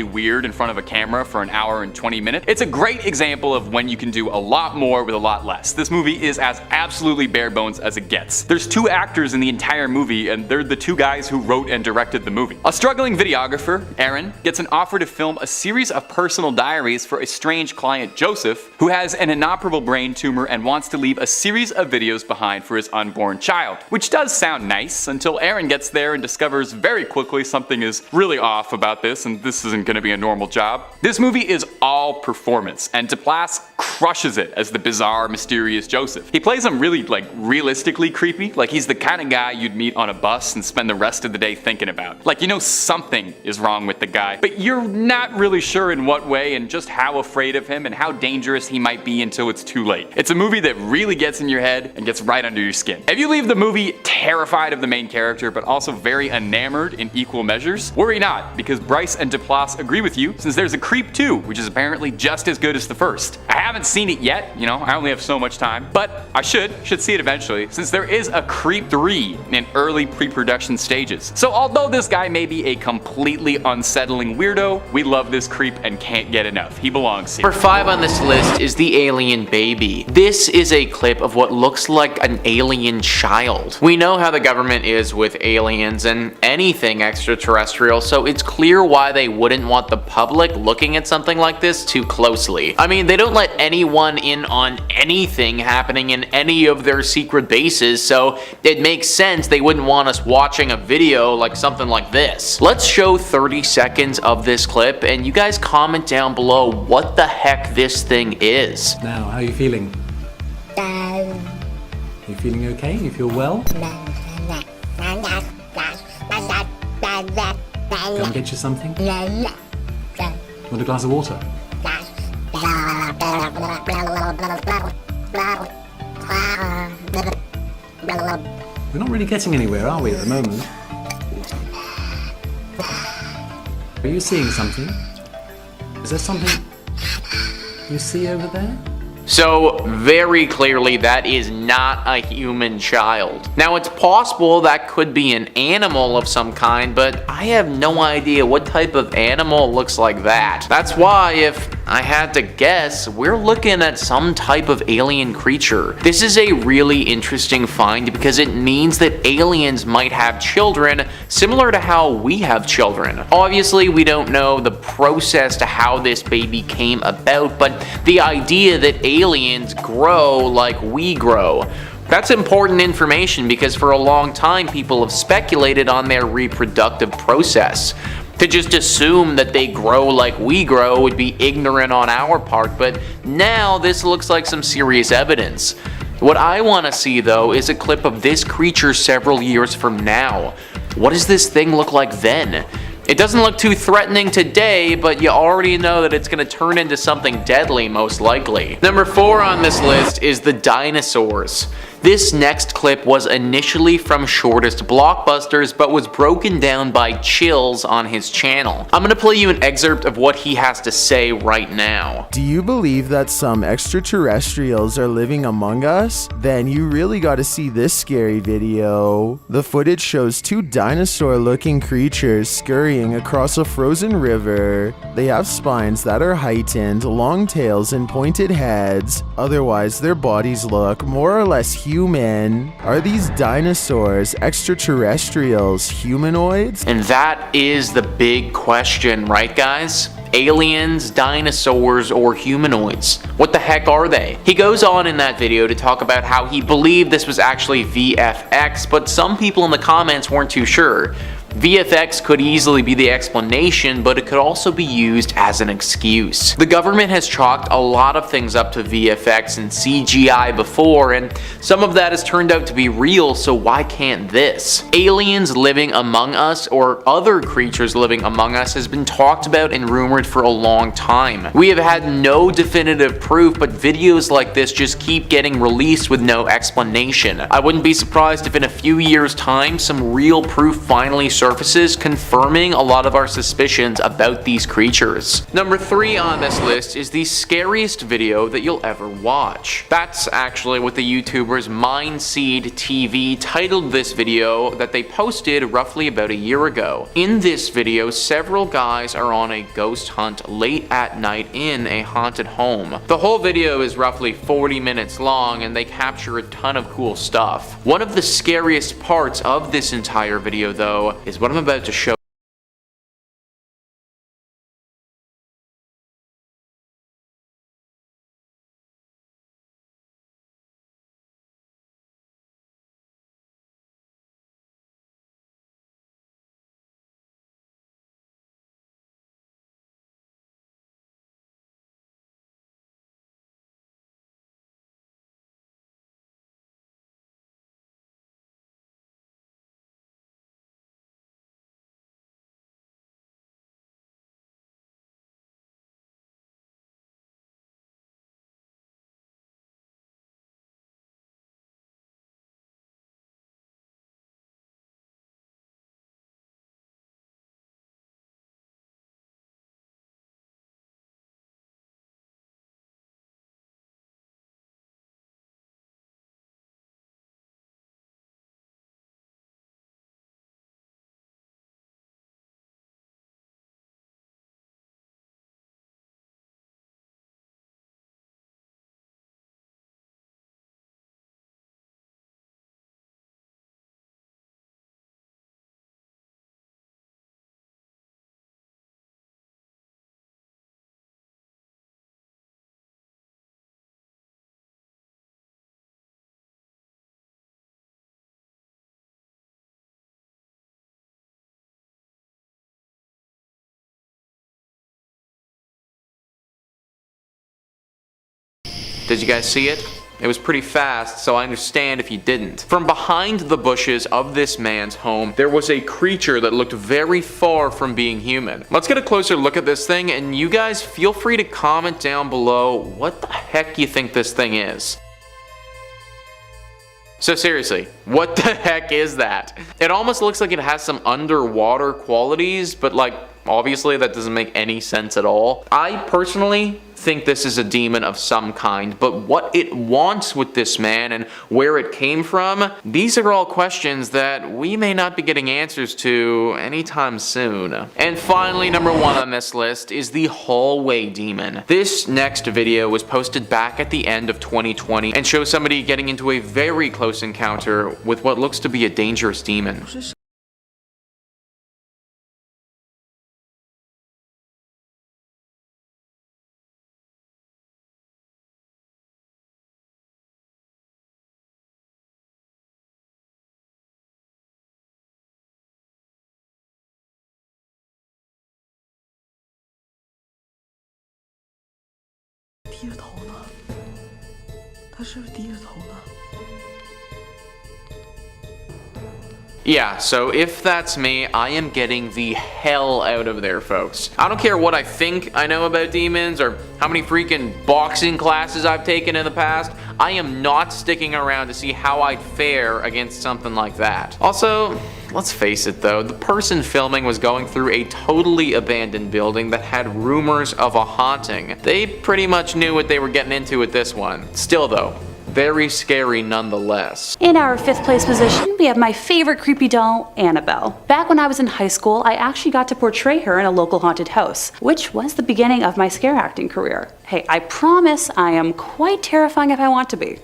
weird in front of a camera for an hour and 20 minutes. It's a great example of when you can do a lot more with a lot less. This movie is as absolutely bare bones as it gets. There's 2 actors in the entire movie, and they're the 2 guys who wrote and directed the movie. A struggling videographer, Aaron, gets an offer to film a series of personal diaries for a strange client, Joseph, who has an inoperable brain tumor and wants to leave a series of videos behind for his unborn child. Which does sound nice, until Aaron gets there and discovers very quickly something is really off about this, and this isn't going to be a normal job. This movie is all performance, and Duplass crushes it as the bizarre, mysterious Joseph. He plays him really, realistically creepy, like he's the kind of guy you'd meet on a bus and spend the rest of the day thinking about. Like, you know something is wrong with the guy, but you're not really sure in what way and just how afraid of him and how dangerous he might be until it's too late. It's a movie that really gets in your head and gets right under your skin. If you leave the movie terrified of the main character, but also very enamored in equal measures, worry not, because Bryce and Duplass agree with you, since there's a Creep 2, which is apparently just as good as the first. I haven't seen it yet, I only have so much time, but I should see it eventually, since there is a Creep 3 in early pre-production stages. So although this guy may be a completely unsettling weirdo, we love this creep and can't get enough. He belongs here. Number 5 on this list is the alien baby. This is a clip of what looks like an alien child. We know how the government is with aliens and anything extraterrestrial, so it's clear why they wouldn't want the public looking at something like this too closely. I mean, they don't let anyone in on anything happening in any of their secret bases, so it makes sense they wouldn't want us watching a video like something like this. Let's show 30 seconds of this clip and you guys comment down below what the heck this thing is. Now, how are you feeling? You feeling okay? You feel well? Go and get you something? Want a glass of water? We're not really getting anywhere, are we, at the moment? Are you seeing something? Is there something you see over there? So, very clearly that is not a human child. Now, it's possible that could be an animal of some kind, but I have no idea what type of animal looks like that. That's why, if I had to guess, we're looking at some type of alien creature. This is a really interesting find because it means that aliens might have children similar to how we have children. Obviously, we don't know the process to how this baby came about, but the idea that aliens grow like we grow. That's important information because for a long time people have speculated on their reproductive process. To just assume that they grow like we grow would be ignorant on our part, but now this looks like some serious evidence. What I want to see though is a clip of this creature several years from now. What does this thing look like then? It doesn't look too threatening today, but you already know that it's going to turn into something deadly most likely. Number 4 on this list is the dinosaurs. This next clip was initially from Shortest Blockbusters, but was broken down by Chills on his channel. I'm gonna play you an excerpt of what he has to say right now. Do you believe that some extraterrestrials are living among us? Then you really gotta see this scary video. The footage shows two dinosaur-looking creatures scurrying across a frozen river. They have spines that are heightened, long tails and pointed heads. Otherwise, their bodies look more or less human. Are these dinosaurs extraterrestrials, humanoids? And that is the big question, right guys? Aliens, dinosaurs, or humanoids? What the heck are they? He goes on in that video to talk about how he believed this was actually VFX, but some people in the comments weren't too sure. VFX could easily be the explanation, but it could also be used as an excuse. The government has chalked a lot of things up to VFX and CGI before, and some of that has turned out to be real, so why can't this? Aliens living among us, or other creatures living among us, has been talked about and rumored for a long time. We have had no definitive proof, but videos like this just keep getting released with no explanation. I wouldn't be surprised if in a few years' time, some real proof finally surfaces, confirming a lot of our suspicions about these creatures. Number 3 on this list is the scariest video that you'll ever watch. That's actually what the YouTubers Mindseed TV titled this video that they posted roughly about a year ago. In this video, several guys are on a ghost hunt late at night in a haunted home. The whole video is roughly 40 minutes long and they capture a ton of cool stuff. One of the scariest parts of this entire video though is what I'm about to show. Did you guys see it? It was pretty fast, so I understand if you didn't. From behind the bushes of this man's home, there was a creature that looked very far from being human. Let's get a closer look at this thing, and you guys feel free to comment down below what the heck you think this thing is. So seriously, what the heck is that? It almost looks like it has some underwater qualities, but like, obviously that doesn't make any sense at all. I personally think this is a demon of some kind, but what it wants with this man and where it came from, these are all questions that we may not be getting answers to anytime soon. And finally, number 1 on this list is the hallway demon. This next video was posted back at the end of 2020 and shows somebody getting into a very close encounter with what looks to be a dangerous demon. Yeah, so if that's me, I am getting the hell out of there, folks. I don't care what I think I know about demons or how many freaking boxing classes I've taken in the past. I am not sticking around to see how I'd fare against something like that. Also, let's face it though, the person filming was going through a totally abandoned building that had rumors of a haunting. They pretty much knew what they were getting into with this one. Still though, very scary nonetheless. In our 5th place position, we have my favorite creepy doll, Annabelle. Back when I was in high school, I actually got to portray her in a local haunted house, which was the beginning of my scare acting career. Hey, I promise I am quite terrifying if I want to be.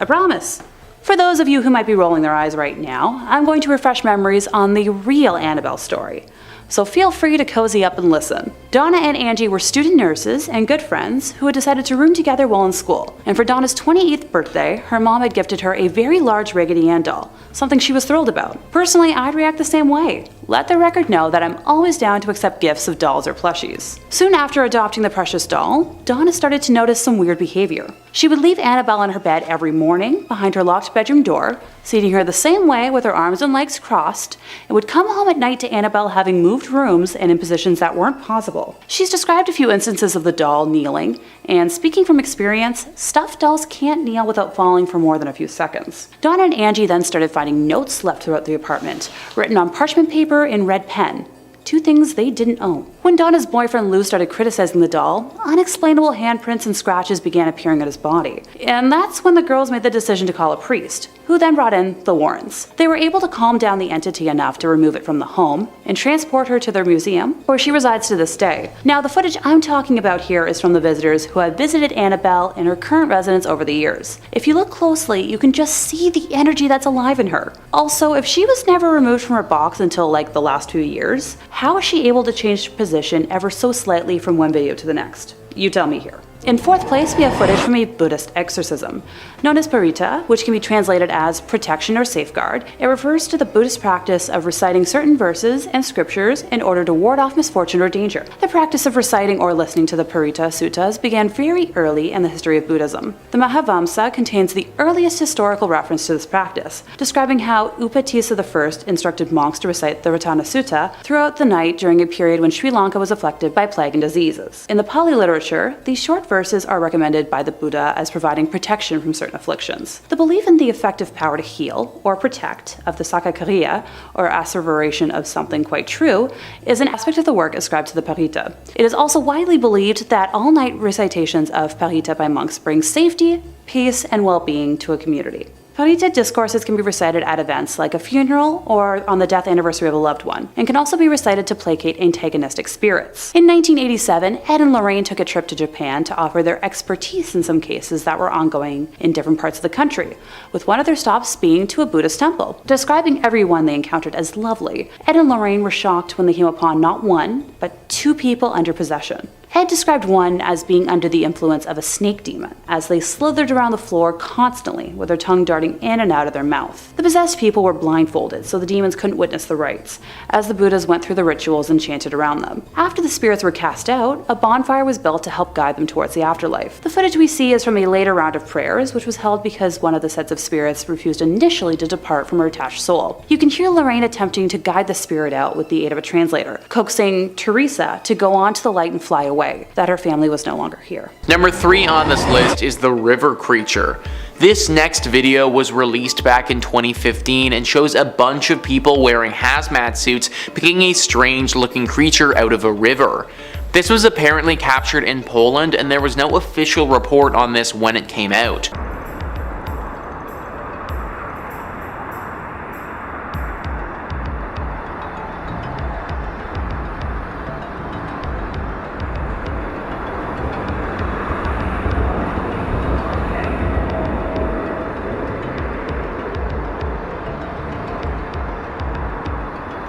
I promise. For those of you who might be rolling their eyes right now, I'm going to refresh memories on the real Annabelle story. So feel free to cozy up and listen. Donna and Angie were student nurses and good friends who had decided to room together while in school. And for Donna's 28th birthday, her mom had gifted her a very large Raggedy Ann doll, something she was thrilled about. Personally, I'd react the same way. Let the record know that I'm always down to accept gifts of dolls or plushies. Soon after adopting the precious doll, Donna started to notice some weird behavior. She would leave Annabelle in her bed every morning behind her locked bedroom door, seating her the same way with her arms and legs crossed, and would come home at night to Annabelle having moved rooms and in positions that weren't possible. She's described a few instances of the doll kneeling, and speaking from experience, stuffed dolls can't kneel without falling for more than a few seconds. Donna and Angie then started finding notes left throughout the apartment, written on parchment paper in red pen, 2 things they didn't own. When Donna's boyfriend Lou started criticizing the doll, unexplainable handprints and scratches began appearing on his body. And that's when the girls made the decision to call a priest, who then brought in the Warrens. They were able to calm down the entity enough to remove it from the home and transport her to their museum, where she resides to this day. Now, the footage I'm talking about here is from the visitors who have visited Annabelle in her current residence over the years. If you look closely, you can just see the energy that's alive in her. Also, if she was never removed from her box until like the last few years, how is she able to change position ever so slightly from one video to the next? You tell me here. In 4th place, we have footage from a Buddhist exorcism. Known as parita, which can be translated as protection or safeguard, it refers to the Buddhist practice of reciting certain verses and scriptures in order to ward off misfortune or danger. The practice of reciting or listening to the parita suttas began very early in the history of Buddhism. The Mahavamsa contains the earliest historical reference to this practice, describing how Upatissa I instructed monks to recite the Ratana Sutta throughout the night during a period when Sri Lanka was afflicted by plague and diseases. In the Pali literature, these short verses are recommended by the Buddha as providing protection from certain afflictions. The belief in the effective power to heal or protect of the Sakakariya, or asseveration of something quite true, is an aspect of the work ascribed to the Parita. It is also widely believed that all-night recitations of Parita by monks bring safety, peace, and well-being to a community. Parita discourses can be recited at events like a funeral or on the death anniversary of a loved one, and can also be recited to placate antagonistic spirits. In 1987, Ed and Lorraine took a trip to Japan to offer their expertise in some cases that were ongoing in different parts of the country, with one of their stops being to a Buddhist temple. Describing everyone they encountered as lovely, Ed and Lorraine were shocked when they came upon not 1, but 2 people under possession. Ed described one as being under the influence of a snake demon, as they slithered around the floor constantly with their tongue darting in and out of their mouth. The possessed people were blindfolded, so the demons couldn't witness the rites, as the Buddhas went through the rituals and chanted around them. After the spirits were cast out, a bonfire was built to help guide them towards the afterlife. The footage we see is from a later round of prayers, which was held because one of the sets of spirits refused initially to depart from her attached soul. You can hear Lorraine attempting to guide the spirit out with the aid of a translator, coaxing Teresa to go on to the light and fly away, that her family was no longer here. Number 3 on this list is the river creature. This next video was released back in 2015 and shows a bunch of people wearing hazmat suits picking a strange looking creature out of a river. This was apparently captured in Poland, and there was no official report on this when it came out.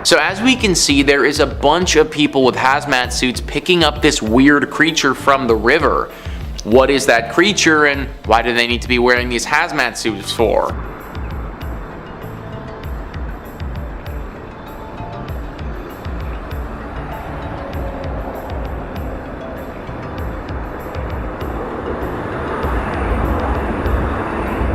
So as we can see, there is a bunch of people with hazmat suits picking up this weird creature from the river. What is that creature, and why do they need to be wearing these hazmat suits for?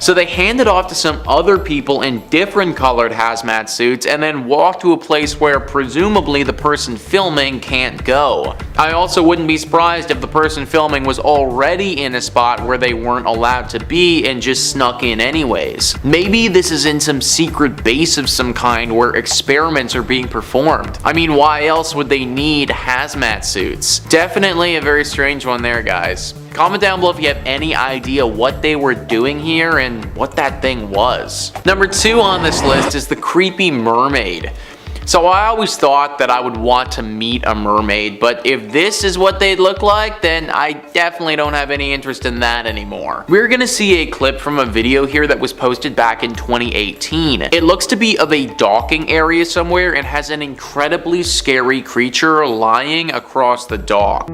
So they hand it off to some other people in different colored hazmat suits and then walk to a place where presumably the person filming can't go. I also wouldn't be surprised if the person filming was already in a spot where they weren't allowed to be and just snuck in anyways. Maybe this is in some secret base of some kind where experiments are being performed. I mean, why else would they need hazmat suits? Definitely a very strange one there, guys. Comment down below if you have any idea what they were doing here and what that thing was. Number 2 on this list is the creepy mermaid. So I always thought that I would want to meet a mermaid, but if this is what they'd look like, then I definitely don't have any interest in that anymore. We're gonna see a clip from a video here that was posted back in 2018. It looks to be of a docking area somewhere and has an incredibly scary creature lying across the dock.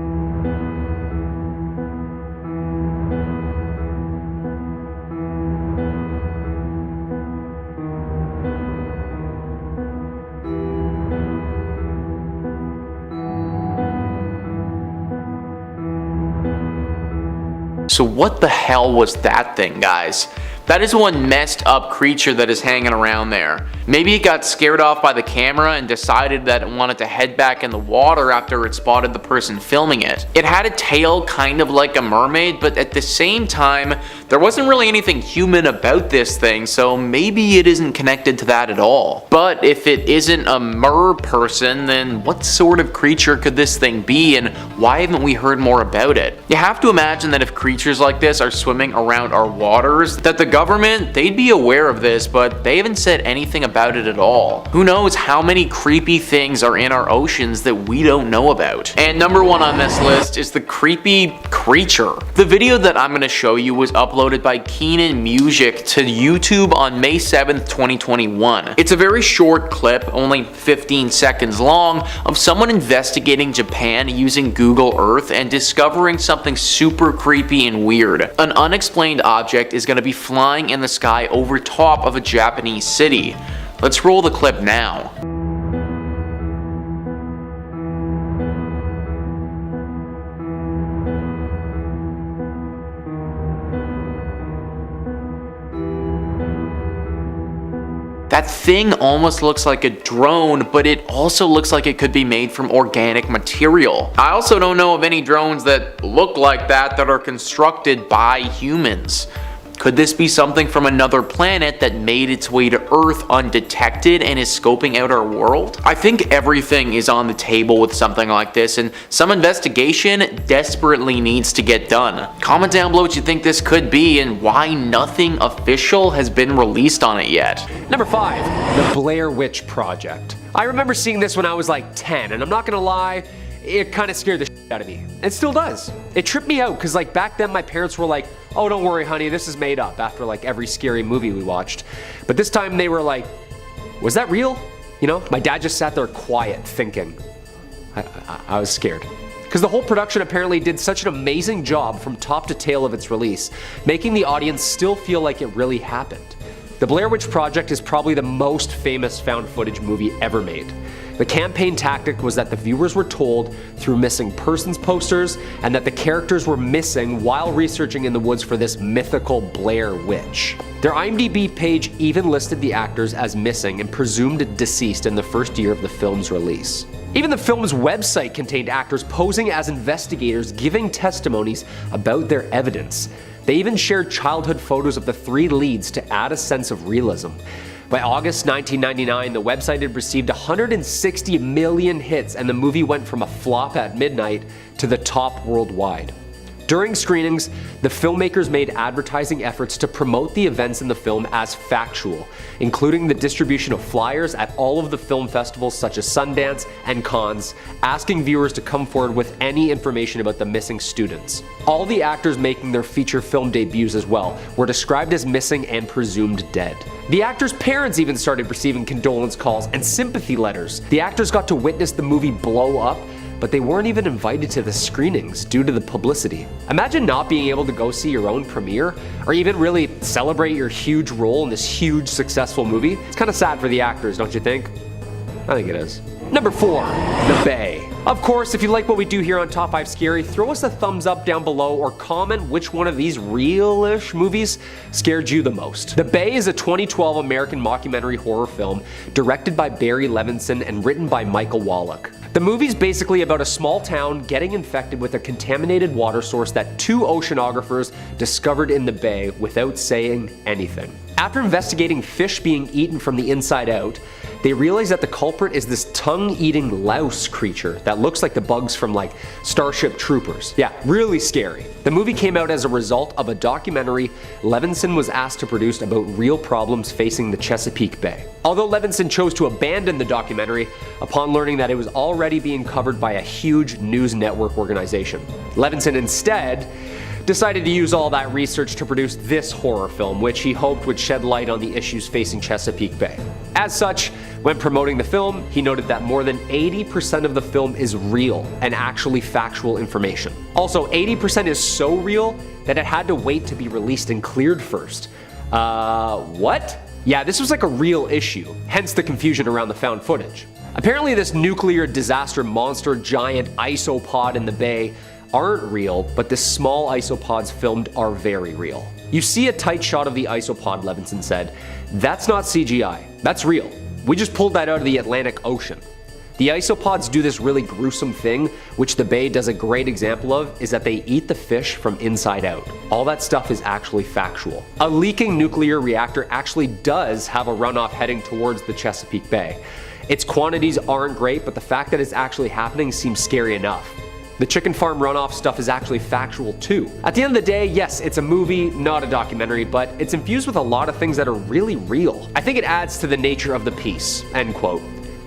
So what the hell was that thing, guys? That is one messed up creature that is hanging around there. Maybe it got scared off by the camera and decided that it wanted to head back in the water after it spotted the person filming it. It had a tail kind of like a mermaid, but at the same time, there wasn't really anything human about this thing, so maybe it isn't connected to that at all. But if it isn't a mer person, then what sort of creature could this thing be, and why haven't we heard more about it? You have to imagine that if creatures like this are swimming around our waters, that the government, they'd be aware of this, but they haven't said anything about it at all. Who knows how many creepy things are in our oceans that we don't know about. And number 1 on this list is the creepy creature. The video that I'm going to show you was uploaded by Keenan Music to YouTube on May 7th, 2021. It's a very short clip, only 15 seconds long, of someone investigating Japan using Google Earth and discovering something super creepy and weird. An unexplained object is going to be flying in the sky over top of a Japanese city. Let's roll the clip now. That thing almost looks like a drone, but it also looks like it could be made from organic material. I also don't know of any drones that look like that are constructed by humans. Could this be something from another planet that made its way to Earth undetected and is scoping out our world? I think everything is on the table with something like this, and some investigation desperately needs to get done. Comment down below what you think this could be and why nothing official has been released on it yet. Number 5, the Blair Witch Project. I remember seeing this when I was like 10, and I'm not gonna lie, it kind of scared the shit out of me. It still does. It tripped me out because like back then my parents were like, oh, don't worry honey, this is made up, after like every scary movie we watched. But this time they were like, was that real? You know, my dad just sat there quiet thinking. I was scared. Because the whole production apparently did such an amazing job from top to tail of its release, making the audience still feel like it really happened. The Blair Witch Project is probably the most famous found footage movie ever made. The campaign tactic was that the viewers were told through missing persons posters and that the characters were missing while researching in the woods for this mythical Blair Witch. Their IMDb page even listed the actors as missing and presumed deceased in the first year of the film's release. Even the film's website contained actors posing as investigators giving testimonies about their evidence. They even shared childhood photos of the 3 leads to add a sense of realism. By August 1999, the website had received 160 million hits and the movie went from a flop at midnight to the top worldwide. During screenings, the filmmakers made advertising efforts to promote the events in the film as factual, including the distribution of flyers at all of the film festivals such as Sundance and Cannes, asking viewers to come forward with any information about the missing students. All the actors making their feature film debuts as well were described as missing and presumed dead. The actors' parents even started receiving condolence calls and sympathy letters. The actors got to witness the movie blow up, but they weren't even invited to the screenings due to the publicity. Imagine not being able to go see your own premiere, or even really celebrate your huge role in this huge successful movie. It's kind of sad for the actors, don't you think? I think it is. Number 4, The Bay. Of course, if you like what we do here on Top 5 Scary, throw us a thumbs up down below or comment which one of these real-ish movies scared you the most. The Bay is a 2012 American mockumentary horror film directed by Barry Levinson and written by Michael Wallach. The movie's basically about a small town getting infected with a contaminated water source that 2 oceanographers discovered in the bay without saying anything. After investigating fish being eaten from the inside out, they realize that the culprit is this tongue-eating louse creature that looks like the bugs from like Starship Troopers. Yeah, really scary. The movie came out as a result of a documentary Levinson was asked to produce about real problems facing the Chesapeake Bay. Although Levinson chose to abandon the documentary upon learning that it was already being covered by a huge news network organization. Levinson instead decided to use all that research to produce this horror film, which he hoped would shed light on the issues facing Chesapeake Bay. As such, when promoting the film, he noted that more than 80% of the film is real and actually factual information. Also, 80% is so real that it had to wait to be released and cleared first. What? Yeah, this was like a real issue, hence the confusion around the found footage. Apparently this nuclear disaster monster giant isopod in the bay aren't real, but the small isopods filmed are very real. You see a tight shot of the isopod, Levinson said. That's not CGI, that's real. We just pulled that out of the Atlantic Ocean. The isopods do this really gruesome thing, which the bay does a great example of, is that they eat the fish from inside out. All that stuff is actually factual. A leaking nuclear reactor actually does have a runoff heading towards the Chesapeake Bay. Its quantities aren't great, but the fact that it's actually happening seems scary enough. The chicken farm runoff stuff is actually factual too. At the end of the day, yes, it's a movie, not a documentary, but it's infused with a lot of things that are really real. I think it adds to the nature of the piece, end quote.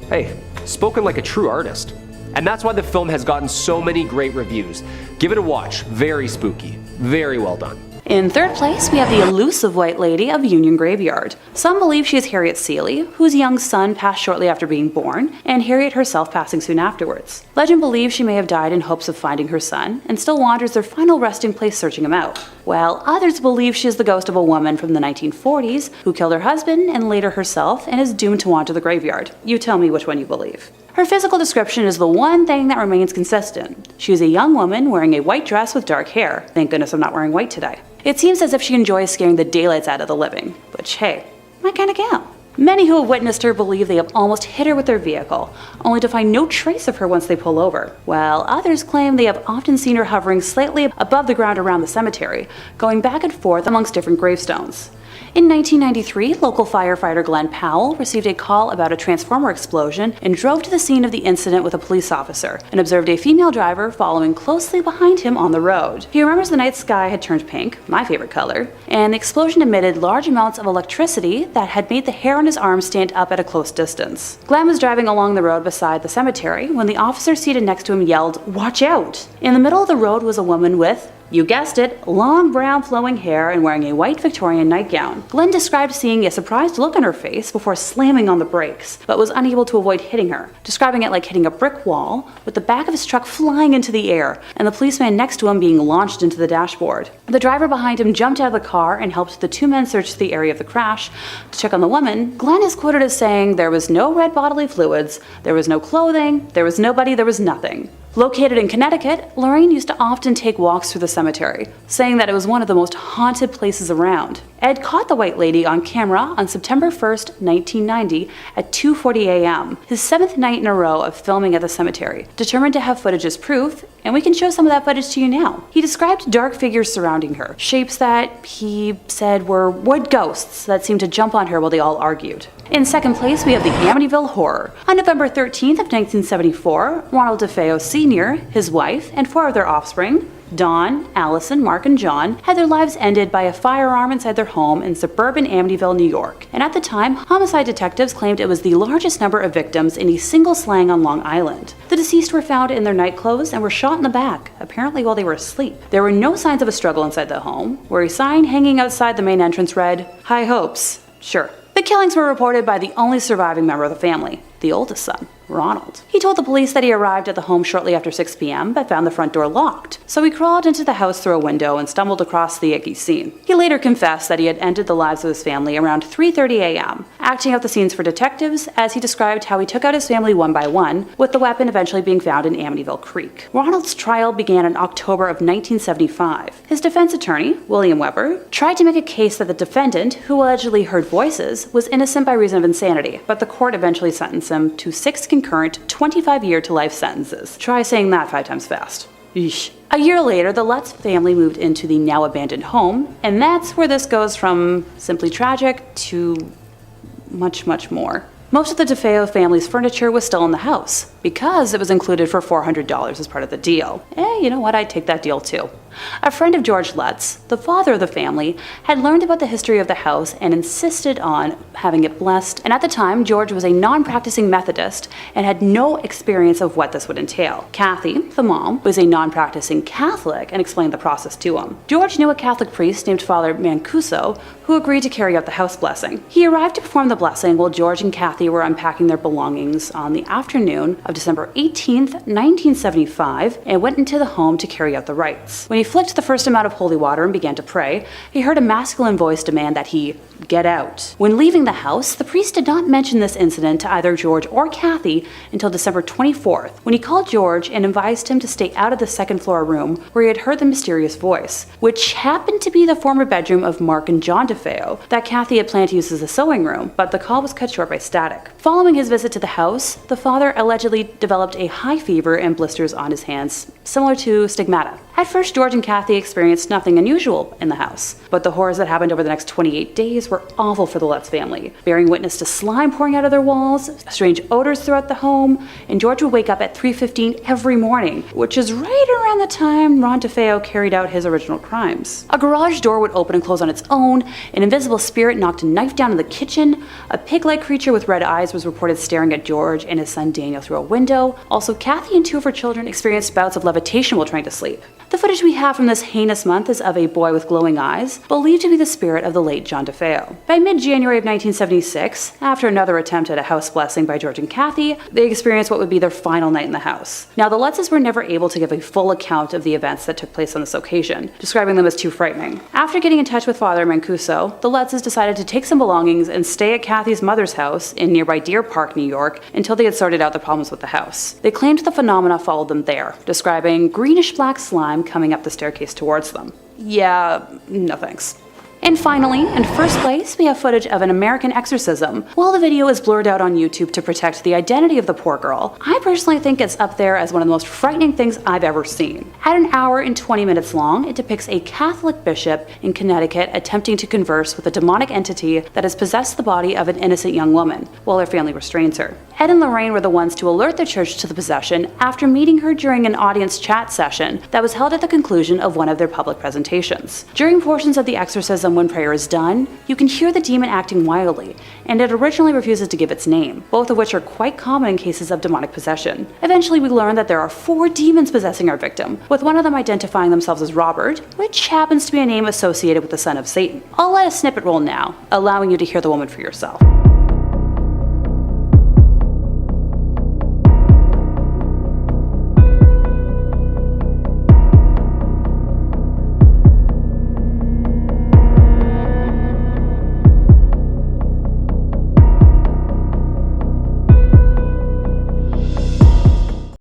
Hey, spoken like a true artist. And that's why the film has gotten so many great reviews. Give it a watch, very spooky, very well done. In third place, we have the elusive White Lady of Union Graveyard. Some believe she is Harriet Seeley, whose young son passed shortly after being born, and Harriet herself passing soon afterwards. Legend believes she may have died in hopes of finding her son, and still wanders their final resting place searching him out. While others believe she is the ghost of a woman from the 1940s who killed her husband and later herself and is doomed to wander the graveyard. You tell me which one you believe. Her physical description is the one thing that remains consistent. She is a young woman wearing a white dress with dark hair. Thank goodness I'm not wearing white today. It seems as if she enjoys scaring the daylights out of the living, which, hey, my kind of gal. Many who have witnessed her believe they have almost hit her with their vehicle, only to find no trace of her once they pull over, while others claim they have often seen her hovering slightly above the ground around the cemetery, going back and forth amongst different gravestones. In 1993, local firefighter Glenn Powell received a call about a transformer explosion and drove to the scene of the incident with a police officer and observed a female driver following closely behind him on the road. He remembers the night sky had turned pink, my favorite color, and the explosion emitted large amounts of electricity that had made the hair on his arm stand up at a close distance. Glenn was driving along the road beside the cemetery when the officer seated next to him yelled, "Watch out!" In the middle of the road was a woman with, you guessed it, long brown flowing hair and wearing a white Victorian nightgown. Glenn described seeing a surprised look on her face before slamming on the brakes, but was unable to avoid hitting her, describing it like hitting a brick wall, with the back of his truck flying into the air and the policeman next to him being launched into the dashboard. The driver behind him jumped out of the car and helped the two men search the area of the crash to check on the woman. Glenn is quoted as saying, "There was no red bodily fluids, there was no clothing, there was nobody, there was nothing." Located in Connecticut, Lorraine used to often take walks through the cemetery, saying that it was one of the most haunted places around. Ed caught the White Lady on camera on September 1st, 1990 at 2:40 a.m., his 7th night in a row of filming at the cemetery, determined to have footage as proof, and we can show some of that footage to you now. He described dark figures surrounding her, shapes that he said were wood ghosts that seemed to jump on her while they all argued. In second place, we have the Amityville Horror. On November 13th of 1974, Ronald DeFeo Sr., his wife, and 4 of their offspring, Dawn, Allison, Mark, and John, had their lives ended by a firearm inside their home in suburban Amityville, New York. And at the time, homicide detectives claimed it was the largest number of victims in a single slang on Long Island. The deceased were found in their nightclothes and were shot in the back, apparently while they were asleep. There were no signs of a struggle inside the home, where a sign hanging outside the main entrance read, "High hopes." Sure. The killings were reported by the only surviving member of the family, the oldest son, Ronald. He told the police that he arrived at the home shortly after 6 p.m. but found the front door locked, so he crawled into the house through a window and stumbled across the icky scene. He later confessed that he had ended the lives of his family around 3:30 a.m. acting out the scenes for detectives as he described how he took out his family one by one, with the weapon eventually being found in Amityville Creek. Ronald's trial began in October of 1975. His defense attorney, William Weber, tried to make a case that the defendant, who allegedly heard voices, was innocent by reason of insanity, but the court eventually sentenced him to 6 concurrent 25-year to life sentences. Try saying that 5 times fast. Eesh. A year later, the Lutz family moved into the now abandoned home, and that's where this goes from simply tragic to much, much more. Most of the DeFeo family's furniture was still in the house, because it was included for $400 as part of the deal. You know what, I'd take that deal too. A friend of George Lutz, the father of the family, had learned about the history of the house and insisted on having it blessed, and at the time, George was a non-practicing Methodist and had no experience of what this would entail. Kathy, the mom, was a non-practicing Catholic and explained the process to him. George knew a Catholic priest named Father Mancuso who agreed to carry out the house blessing. He arrived to perform the blessing while George and Kathy were unpacking their belongings on the afternoon of December 18th, 1975, and went into the home to carry out the rites. When he flicked the first amount of holy water and began to pray, he heard a masculine voice demand that he get out. When leaving the house, the priest did not mention this incident to either George or Kathy until December 24th, when he called George and advised him to stay out of the second-floor room where he had heard the mysterious voice, which happened to be the former bedroom of Mark and John DeFeo that Kathy had planned to use as a sewing room, but the call was cut short by static. Following his visit to the house, the father allegedly developed a high fever and blisters on his hands, similar to stigmata. At first, George and Kathy experienced nothing unusual in the house, but the horrors that happened over the next 28 days were awful for the Lutz family, bearing witness to slime pouring out of their walls, strange odors throughout the home, and George would wake up at 3:15 every morning, which is right around the time Ron DeFeo carried out his original crimes. A garage door would open and close on its own, an invisible spirit knocked a knife down in the kitchen, a pig-like creature with red eyes was reported staring at George and his son Daniel through a window. Also, Kathy and 2 of her children experienced bouts of levitation while trying to sleep. The footage we have from this heinous month is of a boy with glowing eyes, believed to be the spirit of the late John DeFeo. By mid-January of 1976, after another attempt at a house blessing by George and Kathy, they experienced what would be their final night in the house. Now, the Lutzes were never able to give a full account of the events that took place on this occasion, describing them as too frightening. After getting in touch with Father Mancuso, the Lutzes decided to take some belongings and stay at Kathy's mother's house in nearby Deer Park, New York, until they had sorted out the problems with the house. They claimed the phenomena followed them there, describing greenish-black slime coming up the staircase towards them. Yeah, no thanks. And finally, in first place, we have footage of an American exorcism. While the video is blurred out on YouTube to protect the identity of the poor girl, I personally think it's up there as one of the most frightening things I've ever seen. At an hour and 20 minutes long, it depicts a Catholic bishop in Connecticut attempting to converse with a demonic entity that has possessed the body of an innocent young woman, while her family restrains her. Ed and Lorraine were the ones to alert the church to the possession after meeting her during an audience chat session that was held at the conclusion of one of their public presentations. During portions of the exorcism, when prayer is done, you can hear the demon acting wildly, and it originally refuses to give its name, both of which are quite common in cases of demonic possession. Eventually, we learn that there are 4 demons possessing our victim, with one of them identifying themselves as Robert, which happens to be a name associated with the son of Satan. I'll let a snippet roll now, allowing you to hear the woman for yourself.